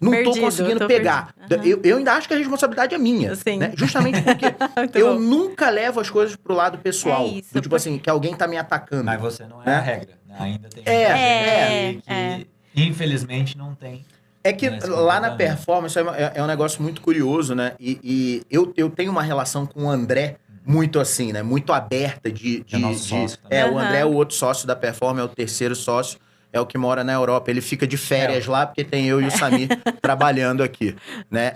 não tô Perdido, conseguindo eu tô pegar. perdido. Eu ainda acho que a responsabilidade é minha. Sim. Né? Justamente porque Muito eu bom. nunca levo as coisas pro lado pessoal. É isso, Do tipo assim, que alguém tá me atacando. Mas você não é Né? a regra, né? Ainda tem É, muita é, gente que infelizmente não tem. É que Esse lá na comportamento. performance é um negócio muito curioso, né? E eu tenho uma relação com o André muito assim, né? Muito aberta É nosso sócio também. O Aham. André é o outro sócio da performance, é o terceiro sócio. É o que mora na Europa. Ele fica de férias lá, porque tem eu e o Samir trabalhando aqui, né?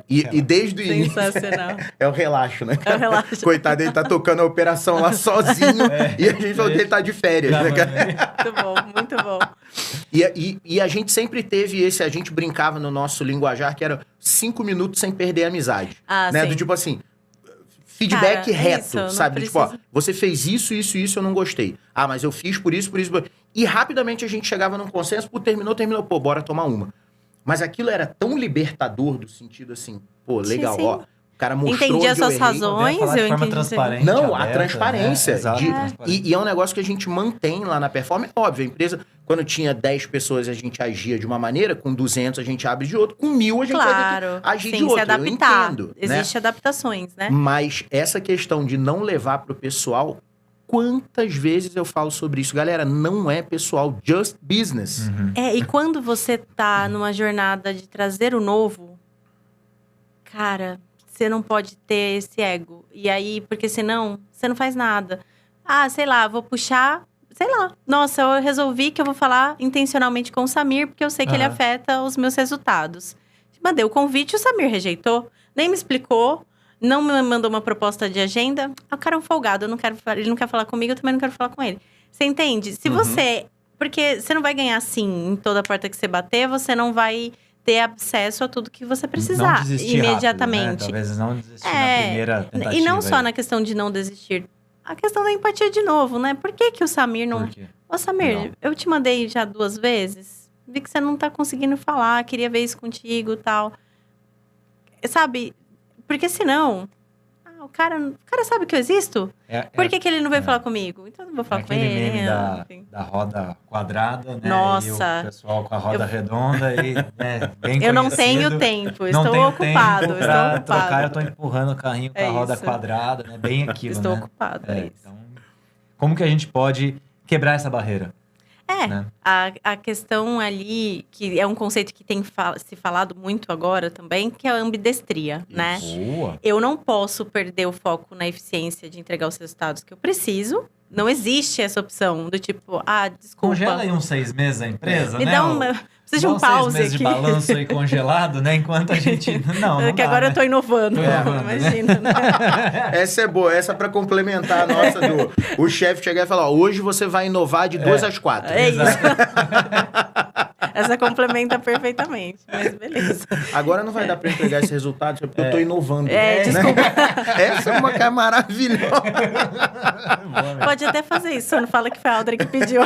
E desde o início... sensacional. É o relaxo, né? É o relaxo. Coitado, ele tá tocando a operação lá sozinho. E a gente falou que ele tá de férias, né, cara? Muito bom, muito bom. E a gente sempre teve esse... A gente brincava no nosso linguajar que era 5 minutos sem perder a amizade. Ah, Né? sim. Do tipo assim... Feedback Cara, é reto, isso, não sabe? Tipo, ó, precisa- você fez isso, eu não gostei. Ah, mas eu fiz por isso. E rapidamente a gente chegava num consenso, terminou, pô, bora tomar uma. Mas aquilo era tão libertador do sentido assim, pô, legal, sim. ó, o cara mostrou Entendi onde as eu suas errei. razões, Poder falar de eu forma entendi. transparente. Não, a aberta, transparência. né? Exato, de- transparente. E é um negócio que a gente mantém lá na performance. É óbvio, a empresa, quando tinha 10 pessoas, a gente agia de uma maneira, com 200 a gente abre de outra, com 1.000 a gente vai ter Claro, que agir sim, de outra. se adaptar. Eu entendo, né? Existem adaptações, né? Mas essa questão de não levar pro pessoal, quantas vezes eu falo sobre isso? Galera, não é pessoal, just business. Uhum. E quando você tá numa jornada de trazer o novo, cara, você não pode ter esse ego. E aí, porque senão, você não faz nada. Ah, sei lá, vou puxar, sei lá. Nossa, eu resolvi que eu vou falar intencionalmente com o Samir, porque eu sei que ele Aham. afeta os meus resultados. Mandei o convite, o Samir rejeitou, nem me explicou, não me mandou uma proposta de agenda. Ah, o cara é um folgado, ele não quer falar comigo, eu também não quero falar com ele. Você entende? Se você... Porque você não vai ganhar assim em toda porta que você bater, você não vai ter acesso a tudo que você precisar Não desistir imediatamente. rápido, né? Talvez não desistir na É, primeira tentativa. e não só aí. na questão de não desistir. A questão da empatia de novo, né? Por que que o Samir não... Por quê? Ô, Samir, Não. eu te mandei já 2 vezes. Vi que você não tá conseguindo falar, queria ver isso contigo e tal. Sabe? Porque senão... o cara sabe que eu existo? Por que que ele não veio falar comigo? Então eu não vou falar com aquele ele. meme enfim. da roda quadrada, né? Nossa. E o pessoal com a roda redonda e, né, bem Eu não conhecido. tenho tempo, Não estou tenho ocupado, tempo estou pra ocupado. trocar, eu tô empurrando o carrinho com É a roda isso. quadrada, né? Bem aquilo, Estou né? ocupado, é isso. Então, como que a gente pode quebrar essa barreira? né? A questão ali, que é um conceito que tem se falado muito agora também, que é a ambidestria, né? Boa. Eu não posso perder o foco na eficiência de entregar os resultados que eu preciso. Não existe essa opção do tipo, desculpa. Congela aí uns 6 meses a empresa, Me né? dá preciso de um Dá uns 6 pause meses aqui. de balanço aí congelado, né? Enquanto a gente... Não que dá, agora né? eu tô inovando. Tô inovando, Imagina, né? Essa é boa, essa é pra complementar a nossa o chefe chegar e falar, ó, hoje você vai inovar de 2 às 4. É isso. Essa complementa perfeitamente, mas beleza. Agora não vai dar pra entregar esse resultado, porque eu tô inovando. Desculpa. Essa é uma cara maravilhosa. Pode até fazer isso, só não fala que foi a Audrey que pediu.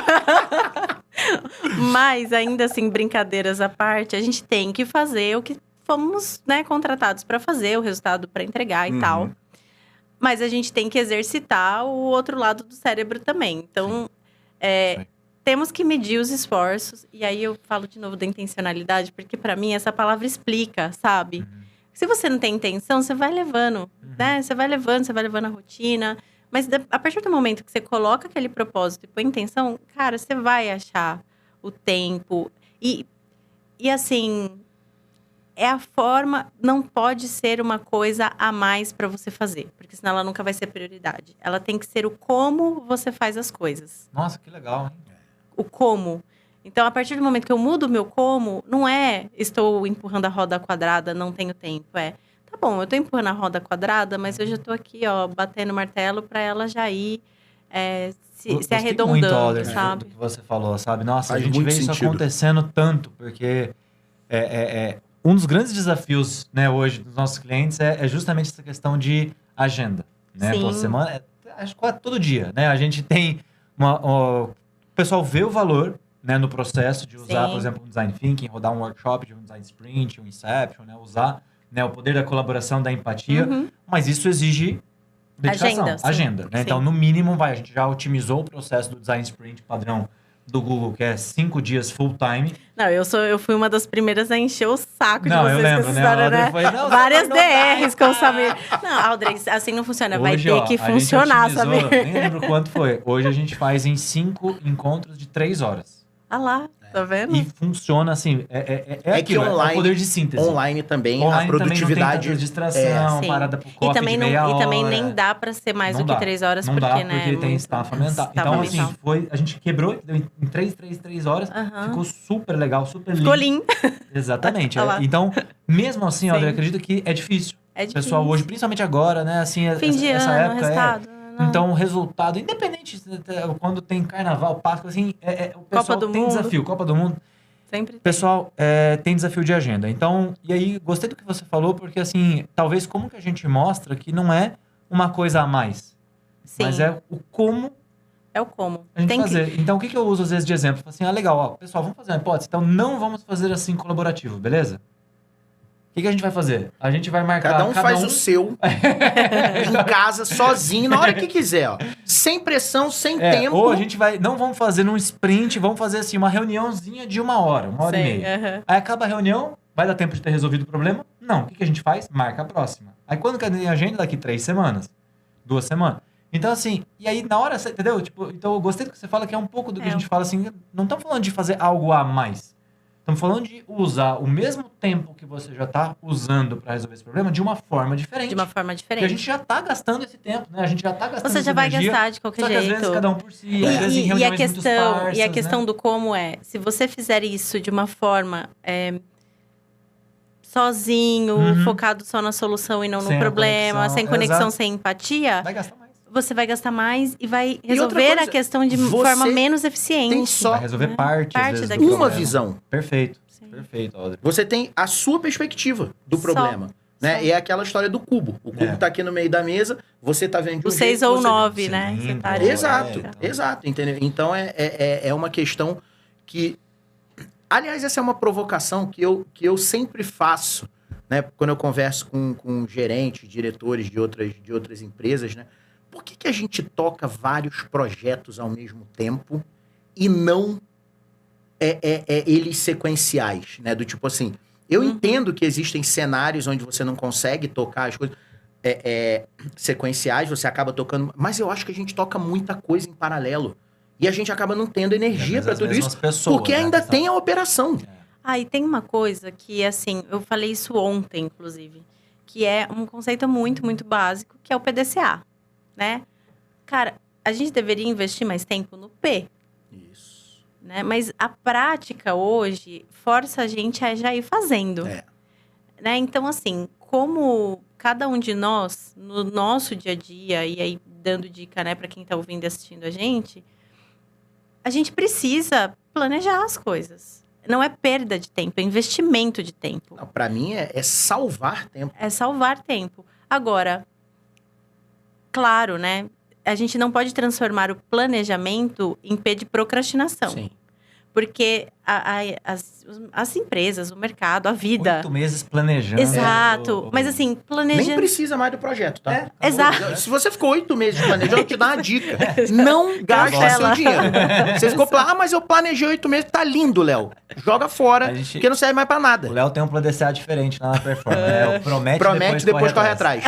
Mas, ainda assim, brincadeiras à parte, a gente tem que fazer o que fomos, né, contratados para fazer, o resultado para entregar e tal. Mas a gente tem que exercitar o outro lado do cérebro também. Então, temos que medir os esforços. E aí eu falo de novo da intencionalidade, porque para mim essa palavra explica, sabe? Se você não tem intenção, você vai levando, né? Você vai levando a rotina. Mas a partir do momento que você coloca aquele propósito e põe intenção, cara, você vai achar o tempo. E assim, é a forma, não pode ser uma coisa a mais para você fazer. Porque senão ela nunca vai ser prioridade. Ela tem que ser o como você faz as coisas. Nossa, que legal, hein? O como. Então, a partir do momento que eu mudo o meu como, não é estou empurrando a roda quadrada, não tenho tempo. Tá bom, eu tô empurrando a roda quadrada, mas eu já tô aqui, ó, batendo o martelo para ela já ir se Gostei arredondando, muito, Alder, sabe? do que você falou, sabe? Nossa, Faz a gente muito vê isso sentido. acontecendo tanto, porque um dos grandes desafios, né, hoje dos nossos clientes é justamente essa questão de agenda, né? Sim. Toda semana, acho que quase todo dia, né? A gente tem o pessoal vê o valor, né, no processo de usar, Sim. por exemplo, um design thinking, rodar um workshop de um design sprint, um inception, né? Usar, né, o poder da colaboração, da empatia, Uhum. mas isso exige dedicação, Agenda, sim. agenda, né? Sim. Então, no mínimo, a gente já otimizou o processo do design sprint padrão do Google, que é 5 dias full time. Não, eu fui uma das primeiras a encher o saco Não, de eu vocês lembro, com essa né? A história, Audrey né? foi, não, Várias não dá, DRs com o Samir. Não, Audrey, assim não funciona. Vai Hoje, ter ó, que a gente funcionar, otimizou, Samir. nem lembro quanto foi. Hoje a gente faz em 5 encontros de 3 horas. Ah lá, tá vendo? E funciona assim, é que aquilo, é online- o poder de síntese. Online também, Online a também não tem produtividade... tanta distração, Sim. parada pro E coffee também, de meia hora. e também nem dá pra ser mais Não do que dá. 3 horas, Não porque, dá, né? porque tem muito estafa mental. estafa Então, mental. assim, a gente quebrou deu em 3 horas. Aham. Ficou super legal, super Ficou lindo. lindo. Exatamente. Olha lá. Então, mesmo assim, Sim. eu acredito que é difícil. É O pessoal difícil. hoje, principalmente agora, né? Assim, Fim de essa ano, época resultado. não. Então, o resultado, independente quando tem carnaval, Páscoa, assim, o pessoal do tem Mundo. desafio. Copa do Mundo. Sempre tem. Pessoal, tem desafio de agenda. Então, e aí, gostei do que você falou, porque assim, talvez como que a gente mostra que não é uma coisa a mais, Sim, mas é o como é o como. a gente Tem fazer. Então, o que eu uso às vezes de exemplo? Falo assim, legal, ó, pessoal, vamos fazer uma hipótese. Então, não vamos fazer assim colaborativo, beleza? O que a gente vai fazer? A gente vai marcar... Cada um faz o seu em casa, sozinho, na hora que quiser, ó. Sem pressão, sem tempo. Ou a gente vai... Não vamos fazer num sprint, vamos fazer assim, uma reuniãozinha de 1 hora, 1 hora e Sei, meia. aham. Aí acaba a reunião, vai dar tempo de ter resolvido o problema? Não. O que a gente faz? Marca a próxima. Aí quando que tem agenda? Daqui 3 semanas. 2 semanas. Então, assim, e aí na hora, entendeu? Tipo, então eu gostei do que você fala, que é um pouco do que a gente fala assim, não estamos falando de fazer algo a mais. Estamos falando de usar o mesmo tempo que você já está usando para resolver esse problema de uma forma diferente. De uma forma Porque diferente. a gente já está gastando esse tempo, né? A gente já está gastando Você essa já vai energia, gastar de qualquer só que jeito. às vezes cada um por si, às vezes em E a reuniões muito questão, esparsas, e a questão né? do como se você fizer isso de uma forma sozinho, focado só na solução e não Sem no a problema, conexão, sem conexão, exato. sem empatia, Vai gastar mais. você vai gastar mais e vai E outra resolver coisa, a questão de você forma menos eficiente. tem só Vai resolver né? parte, às Parte vezes, do daquilo. uma problema. visão. Perfeito. Sim. Perfeito, Audrey. Você tem a sua perspectiva do Só. problema. Né? Só. E é aquela história do cubo. O cubo tá aqui no meio da mesa, você tá vendo de um O 6 jeito, ou você- 9, Sim, né? Você tá boa. ali. Exato, então. exato, entendeu? Então é uma questão que... Aliás, essa é uma provocação que eu sempre faço, né? Quando eu converso com gerentes, diretores de outras empresas, né? Por que a gente toca vários projetos ao mesmo tempo e não eles sequenciais, né? Do tipo assim, eu entendo que existem cenários onde você não consegue tocar as coisas sequenciais, você acaba tocando, mas eu acho que a gente toca muita coisa em paralelo. E a gente acaba não tendo energia Às para vezes tudo as isso, mesmas pessoas, porque né, ainda que tem a operação. Ah, e tem uma coisa que, assim, eu falei isso ontem, inclusive, que é um conceito muito, muito básico, que é o PDCA, né? Cara, a gente deveria investir mais tempo no P, Isso. né? Mas a prática hoje força a gente a já ir fazendo. É. Né? Então, assim, como cada um de nós, no nosso dia a dia, e aí dando dica, né, para quem tá ouvindo e assistindo a gente precisa planejar as coisas. Não é perda de tempo, é investimento de tempo. Para mim é salvar tempo. É salvar tempo. Agora, claro, né? A gente não pode transformar o planejamento em P de procrastinação. Sim. Porque as empresas, o mercado, a vida. 8 meses planejando. Exato. Mas assim, Nem planejando... precisa mais do projeto, tá? É, Exato. Se você ficou 8 meses planejando, eu te dar uma dica. Não gaste Cancela. seu dinheiro. Você ficou falando, mas eu planejei 8 meses, tá lindo, Léo. Joga fora, A gente- porque não serve mais pra nada. O Léo tem um plano DCA diferente lá na performance. Né? O promete Depois corre atrás.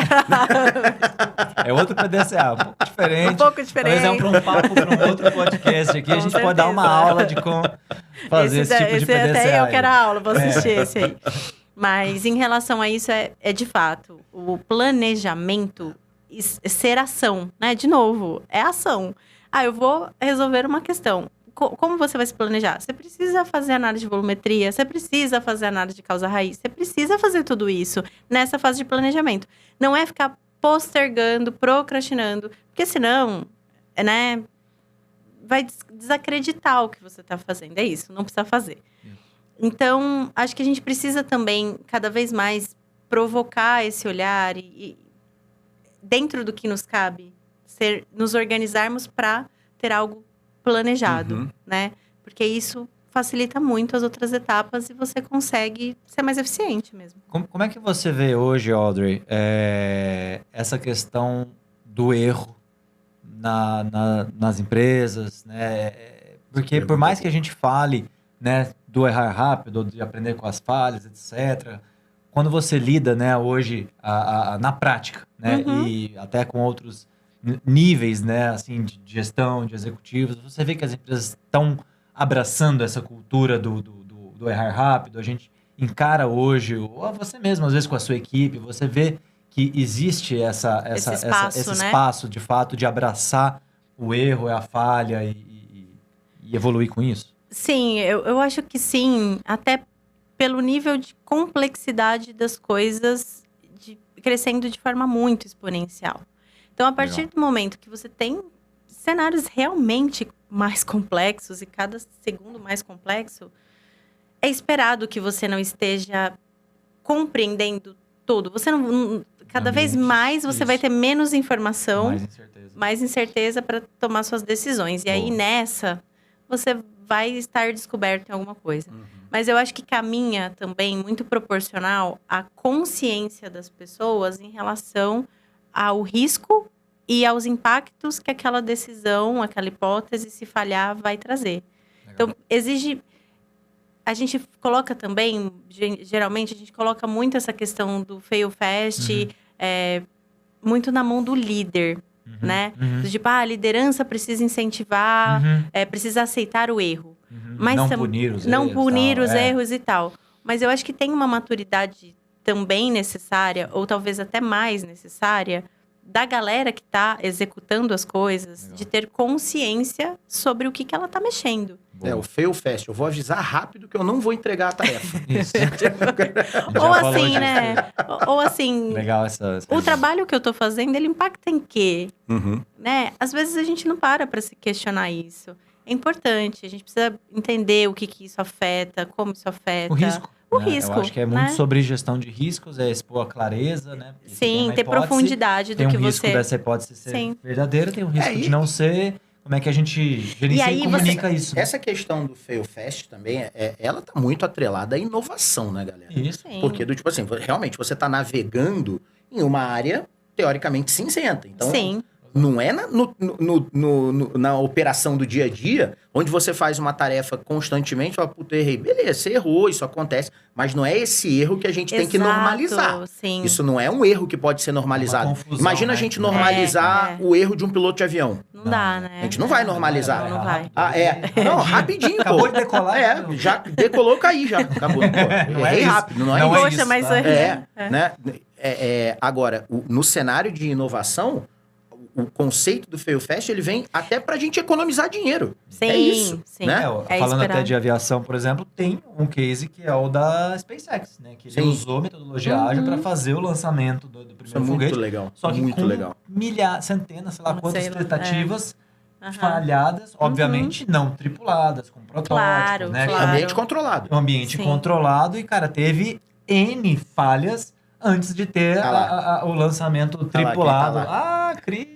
É outro PDCA, um pouco diferente. Um pouco diferente. Talvez é um papo para um outro podcast aqui. A Com gente pode dar uma certeza. aula de como fazer esse tipo de esse PDCA. até eu quero aí. a aula, vou assistir esse aí. Mas em relação a isso, é de fato, o planejamento ser ação, né? De novo, é ação. Eu vou resolver uma questão. Como você vai se planejar? Você precisa fazer análise de volumetria, você precisa fazer análise de causa-raiz, você precisa fazer tudo isso nessa fase de planejamento. Não é ficar postergando, procrastinando, porque senão, né, vai desacreditar o que você está fazendo. É isso, não precisa fazer. Então, acho que a gente precisa também, cada vez mais, provocar esse olhar e dentro do que nos cabe, nos organizarmos para ter algo planejado, né? Porque isso facilita muito as outras etapas e você consegue ser mais eficiente mesmo. Como é que você vê hoje, Audrey, essa questão do erro nas empresas, né? Porque por mais que a gente fale, né, do errar rápido, de aprender com as falhas, etc., quando você lida, né, hoje na prática, né, e até com outros níveis, né, assim, de gestão, de executivos, você vê que as empresas estão abraçando essa cultura do errar rápido. A gente encara hoje, ou você mesmo, às vezes com a sua equipe, você vê que existe esse espaço, de fato, de abraçar o erro, a falha e evoluir com isso? Sim, eu acho que sim, até pelo nível de complexidade das coisas crescendo de forma muito exponencial. Então, a partir do momento que você tem cenários realmente mais complexos e cada segundo mais complexo, é esperado que você não esteja compreendendo tudo. Você cada vez mais você vai ter menos informação, mais incerteza para tomar suas decisões. E aí, nessa, você vai estar descoberto em alguma coisa. Mas eu acho que caminha também muito proporcional à consciência das pessoas em relação ao risco e aos impactos que aquela decisão, aquela hipótese, se falhar, vai trazer. Legal. Então, exige... A gente coloca também, geralmente, a gente coloca muito essa questão do fail fast, muito na mão do líder, né? Tipo, a liderança precisa incentivar, precisa aceitar o erro. Mas não punir os erros e tal. Mas eu acho que tem uma maturidade também necessária, ou talvez até mais necessária, da galera que está executando as coisas, de ter consciência sobre o que ela está mexendo. O fail fast. Eu vou avisar rápido que eu não vou entregar a tarefa. Isso. Ou assim, né? Ou assim... Legal essa o trabalho que eu estou fazendo, ele impacta em quê? Né? Às vezes a gente não para se questionar isso. É importante, a gente precisa entender o que isso afeta, como isso afeta. O risco. O risco. Eu acho que é muito sobre gestão de riscos, expor a clareza, né? Porque sim, ter profundidade do que você... Tem um risco dessa hipótese ser verdadeira, tem um risco de não ser. Como é que a gente gerencia e comunica isso? Né? Essa questão do fail fast também, ela tá muito atrelada à inovação, né, galera? Isso. Sim. Porque, tipo assim, realmente você tá navegando em uma área teoricamente cinzenta. Então, sim. Não é na operação do dia a dia, onde você faz uma tarefa constantemente, fala, puta, eu errei. Beleza, você errou, isso acontece. Mas não é esse erro que a gente tem que normalizar. Sim. Isso não é um erro que pode ser normalizado. Confusão, imagina a gente normalizar o erro de um piloto de avião. Não dá, né? A gente não vai normalizar. Não vai. Não, rapidinho, Acabou pô. de decolar. Já decolou, caí já. Acabou. Não é rápido, não é não isso. Poxa, isso, mas... tá? Né? Agora, no cenário de inovação, o conceito do fail fast, ele vem até pra gente economizar dinheiro. Sim, é isso, sim. né? Falando até de aviação, por exemplo, tem um case que é o da SpaceX, né? Que ele usou metodologia ágil para fazer o lançamento do primeiro isso é foguete. Muito legal. Só que muito com legal. Centenas, sei lá quantas tentativas falhadas, obviamente não tripuladas, com protótipos, né? Claro. Ambiente controlado. Ambiente controlado e, cara, teve N falhas antes de ter o lançamento tripulado. Cris.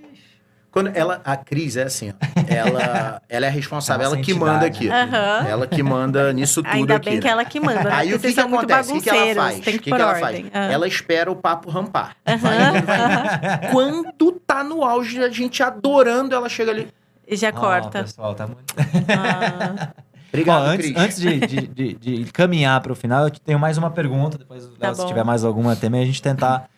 A Cris é assim, ó. Ela é a responsável, Nossa ela que manda entidade. aqui. Aham. Ela que manda nisso tudo Ainda aqui. bem que né? ela que manda, né? Aí o Porque que vocês são muito acontece? O que ela bagunceiros, faz? tem O que que pôr ela ordem. faz? Ela espera o papo rampar. Vai indo, vai indo. Quando tá no auge, a gente adorando, ela chega ali. E já corta. Pessoal, tá muito... Ah, Obrigado, Ó, Cris. antes de caminhar para o final, eu tenho mais uma pergunta. Depois, Tá se bom. tiver mais alguma também, a gente tentar.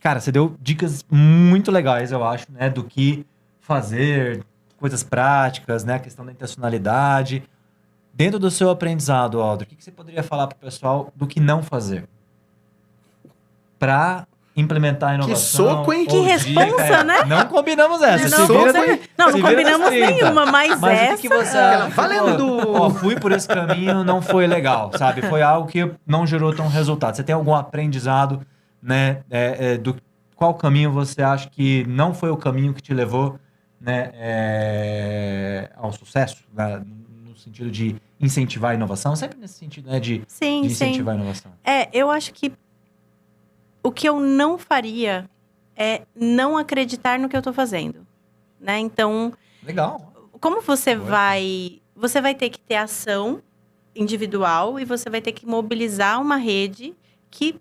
Cara, você deu dicas muito legais, eu acho, né? Do que fazer, coisas práticas, né? A questão da intencionalidade. Dentro do seu aprendizado, Aldro, o que você poderia falar para o pessoal do que não fazer? Para implementar a inovação. soco, hein? Que ou responsa, né? Não combinamos essa. Não, se vira com certeza. Não se vira combinamos nos 30. nenhuma, mas Mas essa... o que você acha? Valendo! Ó, fui por esse caminho, não foi legal, sabe? Foi algo que não gerou tão resultado. Você tem algum aprendizado, né? Do qual caminho você acha que não foi o caminho que te levou, né, ao sucesso, né, no sentido de incentivar a inovação? Sempre nesse sentido, né? De Sim, sim. incentivar a inovação. Eu acho que o que eu não faria é não acreditar no que eu tô fazendo, né? Então, Legal. como você Boa. você vai ter que ter ação individual e você vai ter que mobilizar uma rede que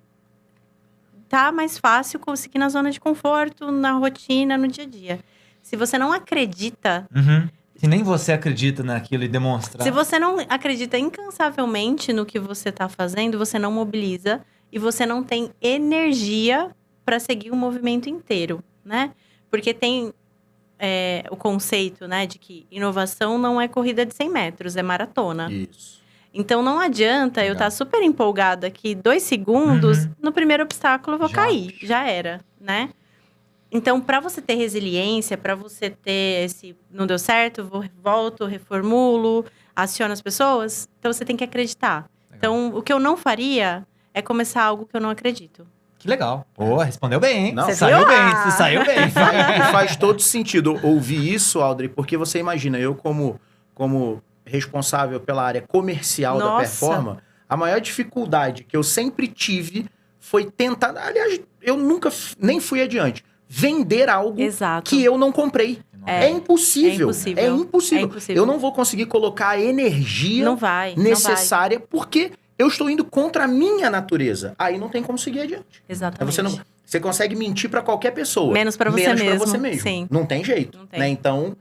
tá mais fácil conseguir na zona de conforto, na rotina, no dia a dia. Se você não acredita, Uhum. Se nem você acredita naquilo e demonstrar. se você não acredita incansavelmente no que você está fazendo, você não mobiliza e você não tem energia para seguir o movimento inteiro, né? Porque tem o conceito, né, de que inovação não é corrida de 100 metros, é maratona. Isso. Então não adianta eu Legal. estar super empolgada que 2 segundos, Uhum. no primeiro obstáculo eu vou Já. cair, já era, né? Então, para você ter resiliência, para você ter esse não deu certo, volto, reformulo, aciono as pessoas, então você tem que acreditar. Legal. Então, o que eu não faria é começar algo que eu não acredito. Que legal. Pô, respondeu bem, hein? Não. Você Você saiu viu? bem, Ah! você saiu bem. E faz todo sentido ouvir isso, Audrey, porque você imagina, eu como responsável pela área comercial da Nossa. Performa, a maior dificuldade que eu sempre tive foi tentar, aliás, eu nunca nem fui adiante, vender algo Exato. que eu não comprei. É impossível. É impossível. É impossível. É impossível. Eu não vou conseguir colocar a energia Não vai. necessária porque eu estou indo contra a minha natureza. Aí não tem como seguir adiante. Exatamente. Você consegue mentir para qualquer pessoa. Menos pra você Menos pra mesmo. você mesmo. Sim. Não tem jeito. Não tem. Né? Então,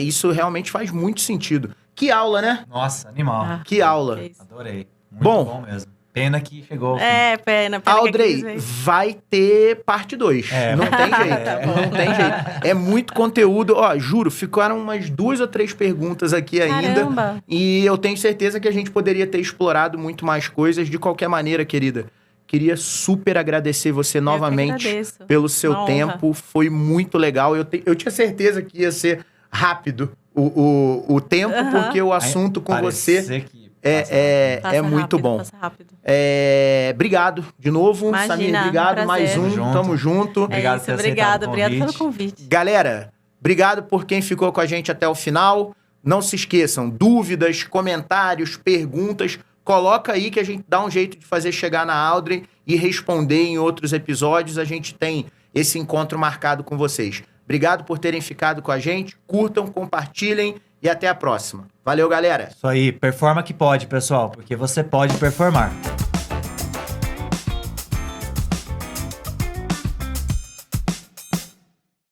isso realmente faz muito sentido. Que aula, né? Nossa, animal. Ah, Que aula. que isso. Adorei. Muito Bom. bom mesmo. Pena que chegou ao fim. Pena que Audrey, aqueles veio. vai ter parte 2. Não tem jeito. Tá bom. Não tem jeito. É muito conteúdo. Ó, juro, ficaram umas 2 ou 3 perguntas aqui ainda. Caramba. E eu tenho certeza que a gente poderia ter explorado muito mais coisas. De qualquer maneira, querida, queria super agradecer você novamente agradeço. pelo seu Uma honra. tempo. Foi muito legal. Eu tinha certeza que ia ser rápido o tempo, Aham. porque o assunto com Parecer você que Passa é muito rápido, bom. Passa rápido. Obrigado de novo, Imagina, Samir. Obrigado, prazer. mais um. Tamo junto. Tamo junto. Obrigado É por isso, ter obrigada. aceitado o Obrigada pelo convite. convite. Galera, obrigado por quem ficou com a gente até o final. Não se esqueçam, dúvidas, comentários, perguntas, coloca aí que a gente dá um jeito de fazer chegar na Audrey e responder em outros episódios. A gente tem esse encontro marcado com vocês. Obrigado por terem ficado com a gente. Curtam, compartilhem e até a próxima. Valeu, galera! Isso aí, performa que pode, pessoal, porque você pode performar.